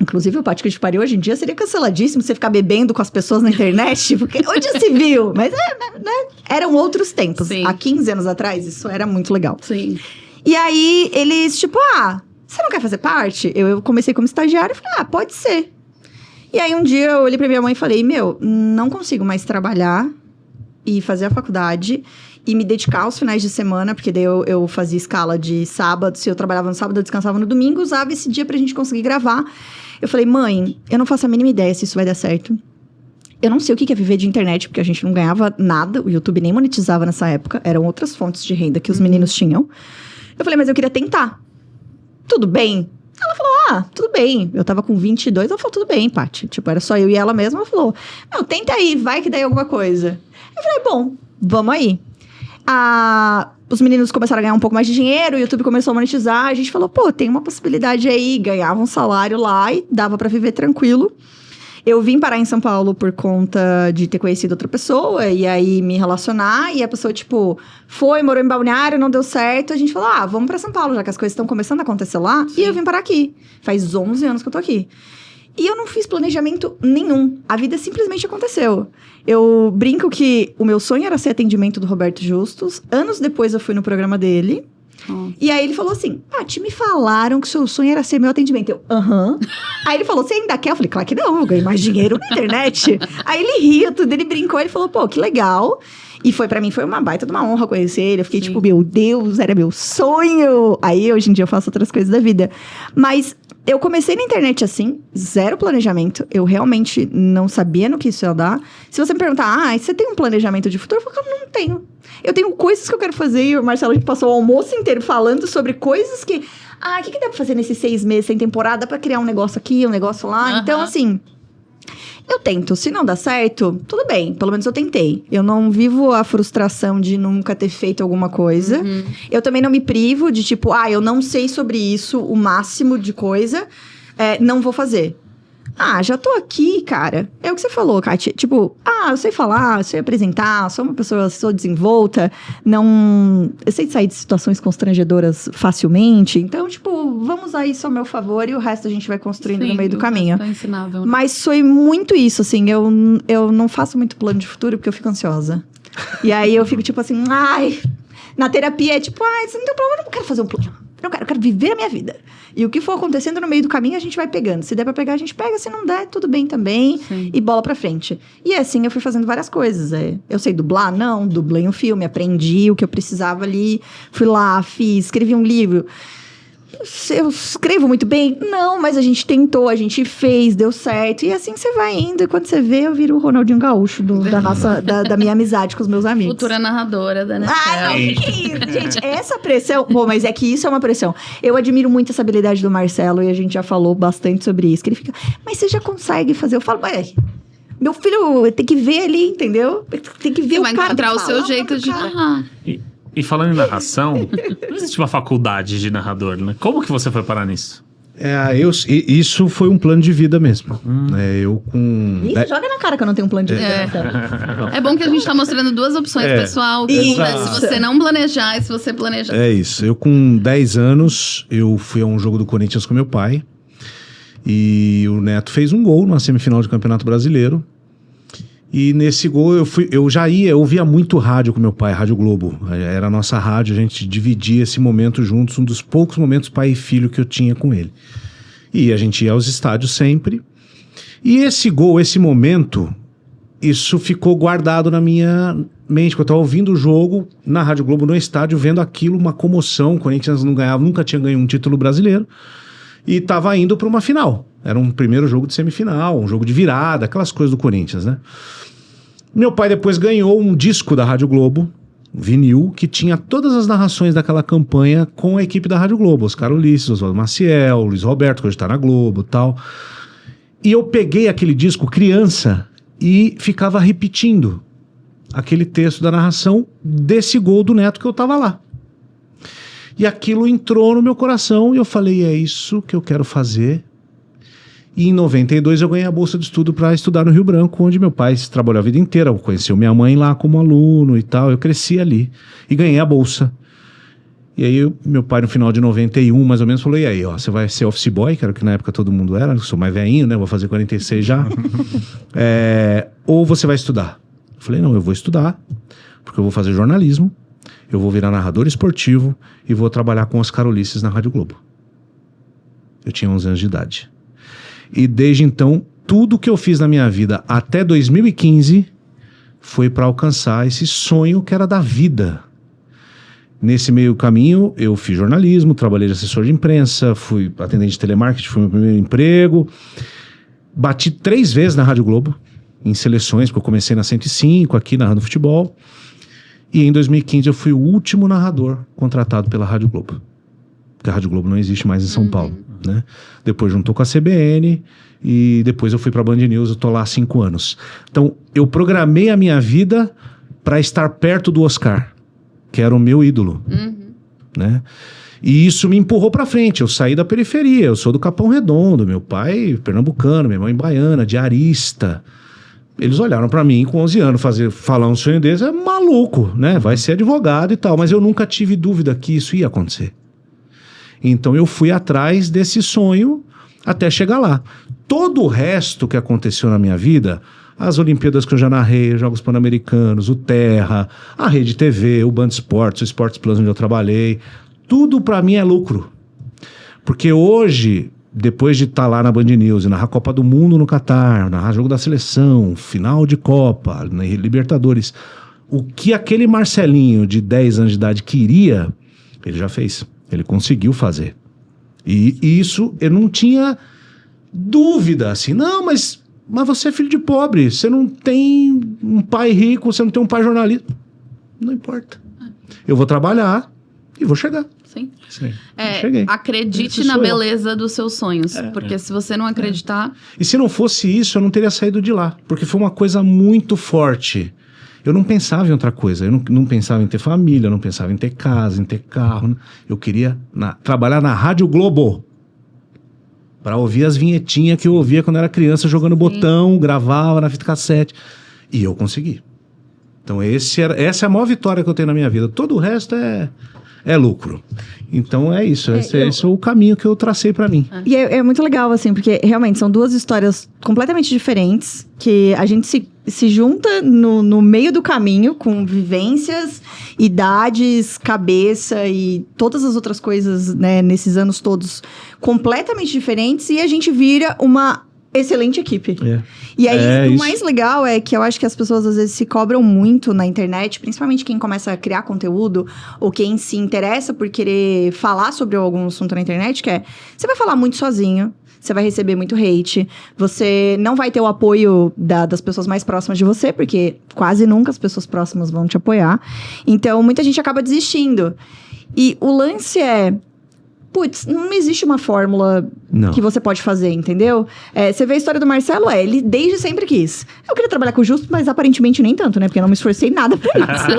Inclusive, o Pati que te pariu hoje em dia seria canceladíssimo você ficar bebendo com as pessoas na internet, porque onde já se viu? Mas eram outros tempos. Sim. Há 15 anos atrás, isso era muito legal. Sim. E aí, eles, você não quer fazer parte? Eu comecei como estagiária e falei, pode ser. E aí, um dia, eu olhei pra minha mãe e falei, não consigo mais trabalhar e fazer a faculdade e me dedicar aos finais de semana, porque daí eu fazia escala de sábado. Se eu trabalhava no sábado, eu descansava no domingo, usava esse dia pra gente conseguir gravar. Eu falei, mãe, eu não faço a mínima ideia se isso vai dar certo. Eu não sei o que é viver de internet, porque a gente não ganhava nada. O YouTube nem monetizava nessa época. Eram outras fontes de renda que os meninos tinham. Eu falei, mas eu queria tentar. Tudo bem? Ela falou, tudo bem. Eu tava com 22, ela falou, tudo bem, Paty. Era só eu e ela mesma. Ela falou, tenta aí, vai que daí alguma coisa. Eu falei, bom, vamos aí. Os meninos começaram a ganhar um pouco mais de dinheiro, o YouTube começou a monetizar, a gente falou, tem uma possibilidade aí, ganhava um salário lá e dava pra viver tranquilo. Eu vim parar em São Paulo por conta de ter conhecido outra pessoa, e aí me relacionar, e a pessoa, morou em Balneário, não deu certo, a gente falou, vamos pra São Paulo, já que as coisas estão começando a acontecer lá, e eu vim parar aqui. Faz 11 anos que eu tô aqui. E eu não fiz planejamento nenhum. A vida simplesmente aconteceu. Eu brinco que o meu sonho era ser atendimento do Roberto Justus. Anos depois eu fui no programa dele. E aí ele falou assim, Paty, me falaram que seu sonho era ser meu atendimento. Eu, aham. Aí ele falou, você ainda quer? Eu falei, claro que não, eu ganho mais dinheiro na internet. Aí ele riu tudo, ele brincou, ele falou, pô, que legal. E pra mim foi uma baita de uma honra conhecer ele. Eu fiquei tipo, meu Deus, era meu sonho. Aí hoje em dia eu faço outras coisas da vida. Mas eu comecei na internet assim, zero planejamento. Eu realmente não sabia no que isso ia dar. Se você me perguntar, você tem um planejamento de futuro? Eu falo, não tenho. Eu tenho coisas que eu quero fazer. E o Marcelo, a gente passou o almoço inteiro falando sobre coisas que... o que dá pra fazer nesses 6 meses sem temporada pra criar um negócio aqui, um negócio lá? Então, assim... Eu tento. Se não dá certo, tudo bem. Pelo menos eu tentei. Eu não vivo a frustração de nunca ter feito alguma coisa. Eu também não me privo de tipo, eu não sei sobre isso, o máximo de coisa. Não vou fazer. Já tô aqui, cara. É o que você falou, Kátia. Tipo, eu sei falar, sei apresentar, sou desenvolta, eu sei sair de situações constrangedoras facilmente. Então, tipo, vamos usar isso ao meu favor e o resto a gente vai construindo no meio do caminho. É ensinável, né? Mas foi muito isso, assim, eu não faço muito plano de futuro porque eu fico ansiosa. E aí eu fico tipo assim, na terapia é tipo, você não tem problema, eu não quero fazer um plano. Eu quero viver a minha vida. E o que for acontecendo no meio do caminho, a gente vai pegando. Se der pra pegar, a gente pega. Se não der, tudo bem também. Sim. E bola pra frente. E assim, eu fui fazendo várias coisas. Eu sei dublar? Não. Dublei um filme, aprendi o que eu precisava ali. Fui lá, fiz, escrevi um livro. Eu escrevo muito bem? Não, mas a gente tentou, a gente fez, deu certo. E assim você vai indo. E quando você vê, eu viro o Ronaldinho Gaúcho da minha amizade com os meus amigos. Futura narradora da NFL. Não, que isso? Gente, essa pressão... Pô, mas é que isso é uma pressão. Eu admiro muito essa habilidade do Marcelo e a gente já falou bastante sobre isso. Que ele fica, mas você já consegue fazer? Eu falo, meu filho tem que ver ali, entendeu? Tem que ver Você o vai cara. encontrar o seu jeito de narrar. E falando em narração, não existe uma faculdade de narrador, né? Como que você foi parar nisso? Isso foi um plano de vida mesmo. Eu com... Joga na cara que eu não tenho um plano de vida. É bom que a gente tá mostrando 2 opções, pessoal. Se você não planejar e se você planejar. É isso. Eu com 10 anos, eu fui a um jogo do Corinthians com meu pai. E o Neto fez um gol na semifinal de Campeonato Brasileiro. E nesse gol eu ouvia muito rádio com meu pai, Rádio Globo. Era a nossa rádio, a gente dividia esse momento juntos, um dos poucos momentos pai e filho que eu tinha com ele. E a gente ia aos estádios sempre. E esse gol, esse momento, isso ficou guardado na minha mente. Eu estava ouvindo o jogo na Rádio Globo, no estádio, vendo aquilo, uma comoção. O Corinthians não ganhava, nunca tinha ganho um título brasileiro. E estava indo para uma final. Era um primeiro jogo de semifinal, um jogo de virada, aquelas coisas do Corinthians, né? Meu pai depois ganhou um disco da Rádio Globo, vinil, que tinha todas as narrações daquela campanha com a equipe da Rádio Globo. Oscar Ulisses, Oswaldo Maciel, Luiz Roberto, que hoje está na Globo e tal. E eu peguei aquele disco criança e ficava repetindo aquele texto da narração desse gol do Neto que eu estava lá. E aquilo entrou no meu coração e eu falei, é isso que eu quero fazer. E em 92 eu ganhei a bolsa de estudo para estudar no Rio Branco, onde meu pai trabalhou a vida inteira. Conheceu minha mãe lá como aluno e tal. Eu cresci ali e ganhei a bolsa. E aí meu pai no final de 91 mais ou menos falou, e aí, você vai ser office boy, que era o que na época todo mundo era, eu sou mais velhinho, né, vou fazer 46 já. Ou você vai estudar? Eu falei, não, eu vou estudar, porque eu vou fazer jornalismo, eu vou virar narrador esportivo e vou trabalhar com Oscar Ulisses na Rádio Globo. Eu tinha 11 anos de idade. E desde então, tudo que eu fiz na minha vida até 2015 foi para alcançar esse sonho que era da vida. Nesse meio caminho, eu fiz jornalismo, trabalhei de assessor de imprensa, fui atendente de telemarketing, foi meu primeiro emprego. Bati 3 vezes na Rádio Globo, em seleções, porque eu comecei na 105, aqui narrando futebol. E em 2015 eu fui o último narrador contratado pela Rádio Globo. Porque a Rádio Globo não existe mais em São Paulo, né? Depois juntou com a CBN e depois eu fui para a Band News, eu tô lá há 5 anos. Então, eu programei a minha vida para estar perto do Oscar, que era o meu ídolo, né? E isso me empurrou para frente. Eu saí da periferia, eu sou do Capão Redondo, meu pai pernambucano, minha mãe baiana, diarista. Eles olharam para mim com 11 anos, falar um sonho desse é maluco, né? Vai ser advogado e tal, mas eu nunca tive dúvida que isso ia acontecer. Então eu fui atrás desse sonho até chegar lá. todo o resto que aconteceu na minha vida, as Olimpíadas que eu já narrei, os Jogos Pan-Americanos, o Terra, a Rede TV, o Band Esportes, o Esportes Plus onde eu trabalhei, tudo pra mim é lucro. Porque hoje, depois de estar lá na Band News e narrar Copa do Mundo no Catar, narrar jogo da seleção, final de Copa, Libertadores, o que aquele Marcelinho de 10 anos de idade queria, ele já fez. Ele conseguiu fazer. E isso eu não tinha dúvida, assim, não, mas você é filho de pobre, você não tem um pai rico, você não tem um pai jornalista. Não importa. Eu vou trabalhar e vou chegar. Sim. Cheguei. Acredite na beleza dos seus sonhos. Porque se você não acreditar... E se não fosse isso, eu não teria saído de lá. Porque foi uma coisa muito forte. Eu não pensava em outra coisa. Eu não pensava em ter família, eu não pensava em ter casa, em ter carro. Eu queria trabalhar na Rádio Globo. Para ouvir as vinhetinhas que eu ouvia quando era criança, jogando botão, gravava na fita cassete. E eu consegui. Então essa é a maior vitória que eu tenho na minha vida. Todo o resto é lucro. Então é isso. Esse é o caminho que eu tracei pra mim. E é muito legal, assim, porque realmente são duas histórias completamente diferentes, que a gente se junta no meio do caminho com vivências, idades, cabeça e todas as outras coisas, né, nesses anos todos completamente diferentes, e a gente vira uma excelente equipe. E aí, o mais legal é que eu acho que as pessoas às vezes se cobram muito na internet, principalmente quem começa a criar conteúdo, ou quem se interessa por querer falar sobre algum assunto na internet, que é, você vai falar muito sozinho, você vai receber muito hate, você não vai ter o apoio das pessoas mais próximas de você, porque quase nunca as pessoas próximas vão te apoiar. Então, muita gente acaba desistindo. E o lance é... Putz, não existe uma fórmula que você pode fazer, entendeu? Você vê a história do Marcelo, ele desde sempre quis. Eu queria trabalhar com o Justo, mas aparentemente nem tanto, né? Porque eu não me esforcei nada pra isso.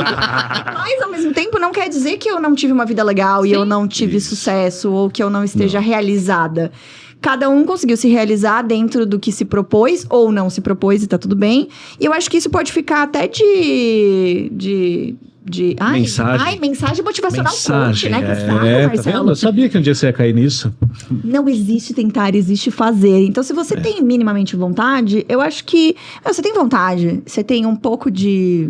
Mas, ao mesmo tempo, não quer dizer que eu não tive uma vida legal e eu não tive sucesso, ou que eu não esteja realizada. Cada um conseguiu se realizar dentro do que se propôs, ou não se propôs, e tá tudo bem. E eu acho que isso pode ficar até mensagem motivacional coach, né? Que sabe, Marcelo. Tá vendo? Eu sabia que um dia você ia cair nisso. Não existe tentar, existe fazer. Então, se você tem minimamente vontade, eu acho que... Você tem vontade, você tem um pouco de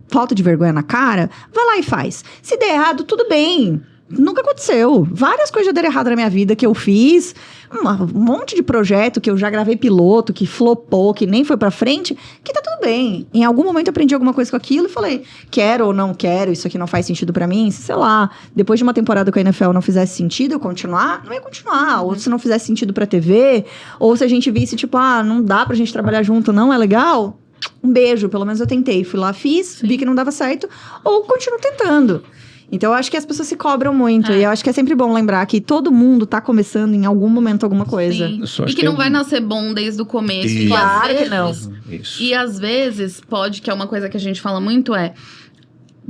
falta de vergonha na cara, vai lá e faz. Se der errado, tudo bem. Nunca aconteceu. Várias coisas já deram errado na minha vida que eu fiz. Um monte de projeto que eu já gravei piloto, que flopou, que nem foi pra frente, que tá tudo bem. Em algum momento eu aprendi alguma coisa com aquilo e falei, quero ou não quero, isso aqui não faz sentido pra mim. Sei lá, depois de uma temporada com a NFL não fizesse sentido eu continuar, não ia continuar. Ou se não fizesse sentido pra TV, ou se a gente visse, tipo, não dá pra gente trabalhar junto, não é legal. Um beijo, pelo menos eu tentei. Fui lá, fiz, vi que não dava certo, ou continuo tentando. Então, eu acho que as pessoas se cobram muito. E eu acho que é sempre bom lembrar que todo mundo tá começando em algum momento alguma coisa. E que não vai nascer bom desde o começo. Isso. Claro que não. Isso. E às vezes, que é uma coisa que a gente fala muito,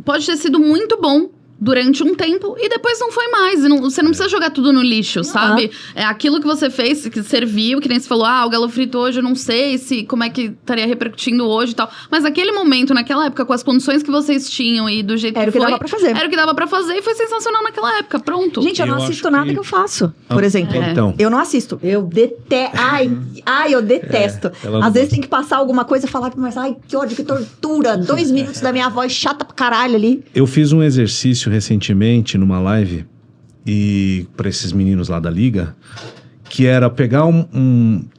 pode ter sido muito bom durante um tempo e depois não foi mais. E você não precisa jogar tudo no lixo, sabe? É aquilo que você fez, que serviu, que nem você falou, o Galo Frito hoje eu não sei como é que estaria repercutindo hoje e tal. Mas naquele momento, naquela época, com as condições que vocês tinham e do jeito que foi... Era o que dava pra fazer. Era o que dava pra fazer e foi sensacional naquela época, pronto. Gente, eu não assisto nada que eu faço, por exemplo. Então. Eu não assisto. Eu detesto. Eu detesto. Às vezes tem que passar alguma coisa e falar, mas que ódio, que tortura. 2 minutos da minha voz chata pra caralho ali. Eu fiz um exercício recentemente numa live e para esses meninos lá da liga, que era pegar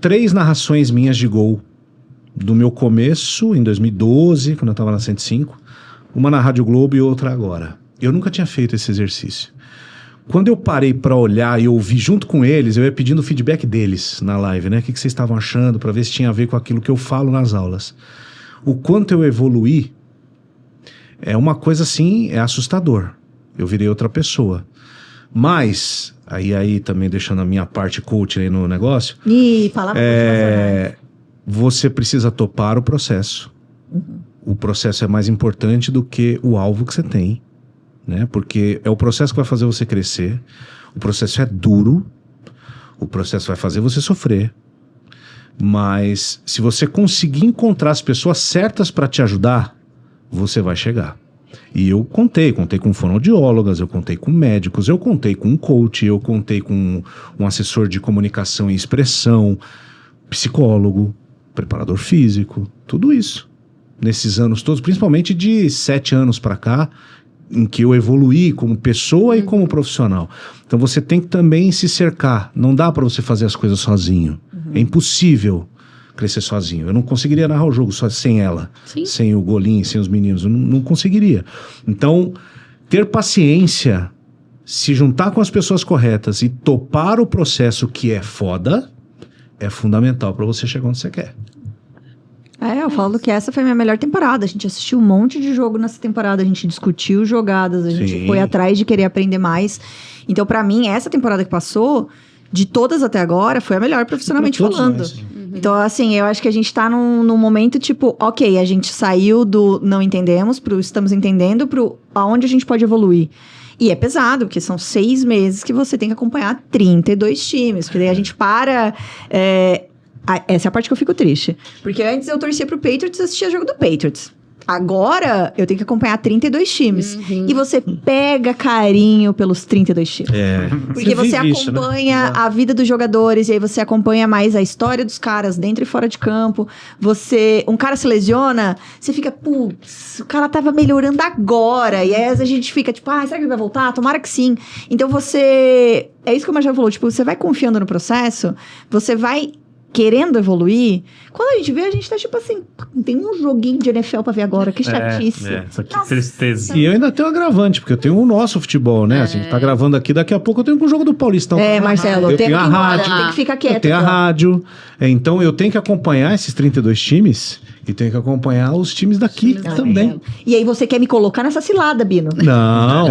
3 narrações minhas de gol do meu começo em 2012, quando eu tava na 105, uma na Rádio Globo e outra agora. Eu nunca tinha feito esse exercício. Quando eu parei para olhar e ouvir junto com eles, eu ia pedindo o feedback deles na live, né? O que vocês estavam achando, para ver se tinha a ver com aquilo que eu falo nas aulas. O quanto eu evoluí é uma coisa assim, é assustador. Eu virei outra pessoa. Mas, aí também deixando a minha parte coach aí no negócio... palavra você precisa topar o processo. O processo é mais importante do que o alvo que você tem, né? Porque é o processo que vai fazer você crescer. O processo é duro. O processo vai fazer você sofrer. Mas se você conseguir encontrar as pessoas certas para te ajudar, você vai chegar. E eu contei com fonoaudiólogas, eu contei com médicos, eu contei com um coach, eu contei com um assessor de comunicação e expressão, psicólogo, preparador físico, tudo isso. Nesses anos todos, principalmente de 7 anos para cá, em que eu evoluí como pessoa e como profissional. Então você tem que também se cercar. Não dá para você fazer as coisas sozinho. É impossível crescer sozinho. Eu não conseguiria narrar o jogo só sem ela. Sim. Sem o Golim, sem os meninos. Eu não conseguiria. Então, ter paciência, se juntar com as pessoas corretas e topar o processo que é foda, é fundamental para você chegar onde você quer. Eu falo que essa foi a minha melhor temporada. A gente assistiu um monte de jogo nessa temporada, a gente discutiu jogadas, a gente foi atrás de querer aprender mais. Então, pra mim, essa temporada que passou, de todas até agora, foi a melhor profissionalmente falando. Então, assim, eu acho que a gente tá num momento tipo, ok, a gente saiu do não entendemos pro estamos entendendo, pro aonde a gente pode evoluir. E é pesado, porque são 6 meses que você tem que acompanhar 32 times. Porque daí a gente para... essa é a parte que eu fico triste. Porque antes eu torcia pro Patriots e assistia jogo do Patriots. Agora, eu tenho que acompanhar 32 times. E você pega carinho pelos 32 times. Porque você acompanha a vida dos jogadores, e aí você acompanha mais a história dos caras dentro e fora de campo. Um cara se lesiona, você fica, putz, o cara tava melhorando agora. E aí a gente fica tipo, será que ele vai voltar? Tomara que sim. Então você... É isso que o Marcelo falou, tipo, você vai confiando no processo, você vai... querendo evoluir, quando a gente vê, a gente tá tipo assim, tem um joguinho de NFL pra ver agora, que chatice. Isso aqui, tristeza. E eu ainda tenho um agravante, porque eu tenho o nosso futebol, né? A gente tá gravando aqui, daqui a pouco eu tenho um jogo do Paulistão. Marcelo, eu tenho a rádio. Tem que ficar quieto. Eu tenho a rádio. Então eu tenho que acompanhar esses 32 times e tenho que acompanhar os times daqui também. E aí você quer me colocar nessa cilada, Bino? Não.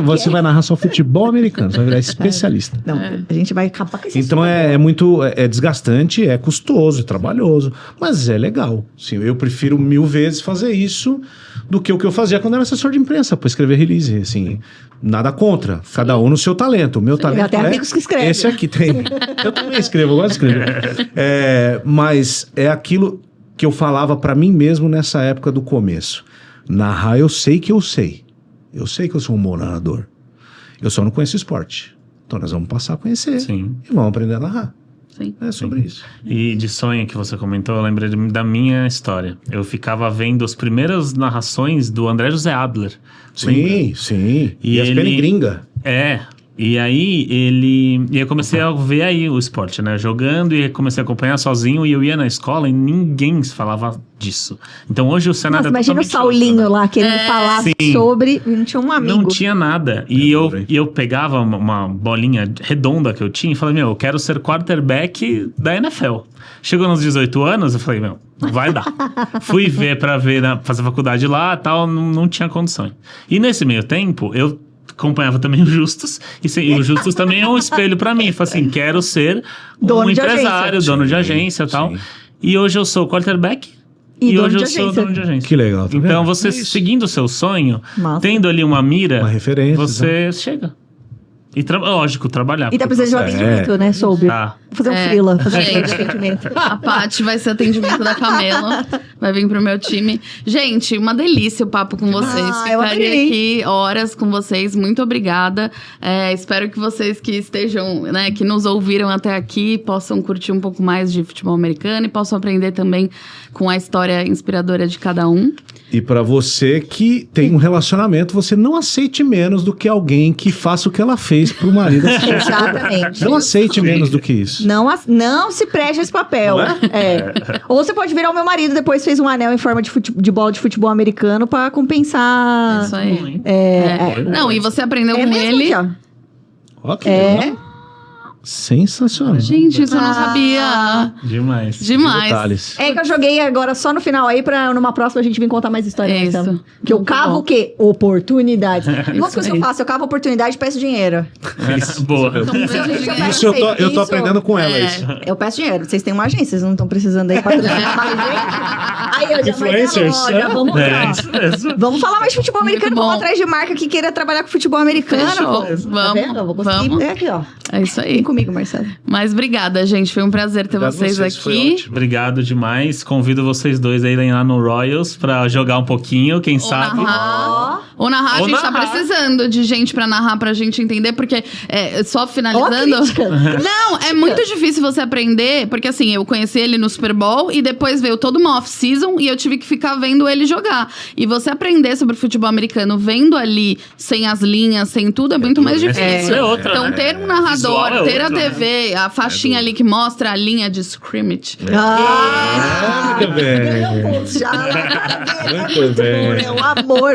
Você vai narrar só futebol americano, você vai virar especialista. Não, a gente vai acabar com esse Então é muito desgastante, é custoso, é trabalhoso, mas é legal. Sim, eu prefiro 1000 vezes fazer isso do que o que eu fazia quando era assessor de imprensa, para escrever release, assim, nada contra, cada um no seu talento. O meu talento até amigos que escrevem. Esse aqui tem. Eu também escrevo, eu gosto de escrever. Mas é aquilo que eu falava para mim mesmo nessa época do começo. Narrar, eu sei que eu sei. Eu sei que eu sou um bom narrador. Eu só não conheço esporte. Então nós vamos passar a conhecer. Sim. E vamos aprender a narrar. Sim. É sobre isso. E de sonho que você comentou, eu lembrei da minha história. Eu ficava vendo as primeiras narrações do André José Adler. Sim, sim. E ESPN ele... gringa. E aí E eu comecei a ver aí o esporte, né? Jogando, e comecei a acompanhar sozinho. E eu ia na escola e ninguém falava disso. Então hoje o cenário imagina o Saulinho lá querendo falar sobre... Não tinha um amigo. Não tinha nada. E eu pegava uma bolinha redonda que eu tinha e falei, eu quero ser quarterback da NFL. Chegou nos 18 anos, eu falei, vai dar. Fui ver fazer faculdade lá e tal, não tinha condições. E nesse meio tempo, eu acompanhava também o Justus, e o Justus também é um espelho pra mim. Falei assim, quero ser um empresário, dono de agência e tal. E hoje eu sou quarterback e hoje eu sou dono de agência. Que legal. Tá então vendo? você seguindo o seu sonho, tendo ali uma mira, uma referência, você chega. E lógico, trabalhar. E tá precisando de um atendimento, né? Soube. Tá. Vou fazer um freela, fazer Gente, atendimento. A Paty vai ser atendimento da Camila. Vai vir pro meu time. Gente, uma delícia o papo com vocês. Eu Ficaria adorei. aqui horas com vocês. Muito obrigada. Espero que vocês que estejam, né, que nos ouviram até aqui, possam curtir um pouco mais de futebol americano e possam aprender também com a história inspiradora de cada um. E pra você que tem um relacionamento, você não aceite menos do que alguém que faça o que ela fez pro marido. Exatamente. Não aceite menos do que isso. Não se preste a esse papel. Ou você pode virar o meu marido, depois fez um anel em forma de bola de futebol americano pra compensar. Isso aí. Não, e você aprendeu com mesmo, ele. aqui, ó. Ok. Sensacional. Gente, isso eu não sabia. Demais. Detalhes. É que eu joguei agora só no final aí pra numa próxima a gente vir contar mais histórias. Isso. Então. Que eu cavo o quê? Oportunidades. Uma Isso coisa que aí. eu faço, eu cavo oportunidade e peço dinheiro. Isso, boa. Isso eu tô aprendendo com ela, isso. Eu peço dinheiro. Vocês têm uma agência, vocês não estão precisando aí patrocinar mais gente? Aí, eu já Influencers. já vamos lá. Isso mesmo. Vamos falar mais de futebol Muito americano. bom. Vamos atrás de marca que queira trabalhar com futebol americano. Fechou. Pô. Vamos, Tá vendo? Eu vou conseguir. vamos. É aqui, ó. É isso Vem aí. comigo, Marcelo. Mas obrigada, gente. Foi um prazer ter Obrigado vocês vocês, foi aqui. ótimo. Obrigado demais. Convido vocês dois a irem lá no Royals pra jogar um pouquinho, quem sabe. Narrar. Ou narrar, a Ou gente tá narrar. precisando de gente pra narrar pra gente entender, porque só Ó, finalizando. crítica. Não, é muito difícil você aprender, porque assim, eu conheci ele no Super Bowl e depois veio toda uma off-season e eu tive que ficar vendo ele jogar. E você aprender sobre futebol americano vendo ali, sem as linhas, sem tudo, é muito mais difícil. Isso é outra, Então, né? ter um Visual narrador, é ter a outro, né? TV, a faixinha ali que mostra a linha de scrimmage. Muito bem. Já na cara dele. Muito bem. É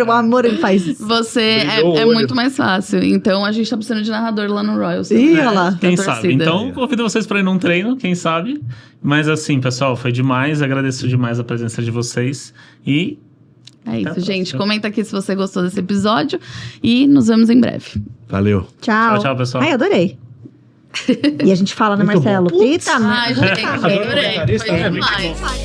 o amor ele faz isso. Você Brilhou o é olho. muito mais fácil. Então a gente tá precisando de narrador lá no Royals. Ih, olha lá. Quem Da sabe? torcida. Então, convido vocês para ir num treino, quem sabe. Mas assim, pessoal, foi demais. Agradeço demais a presença de vocês. E É isso, Até a gente. próxima. Comenta aqui se você gostou desse episódio. E nos vemos em breve. Valeu. Tchau. Tchau, tchau, pessoal. Ai, adorei. E a gente fala, né, Muito bom. Marcelo? Putz. Eita, Ai, gente, Adoro adorei. comentarista, Foi né? demais.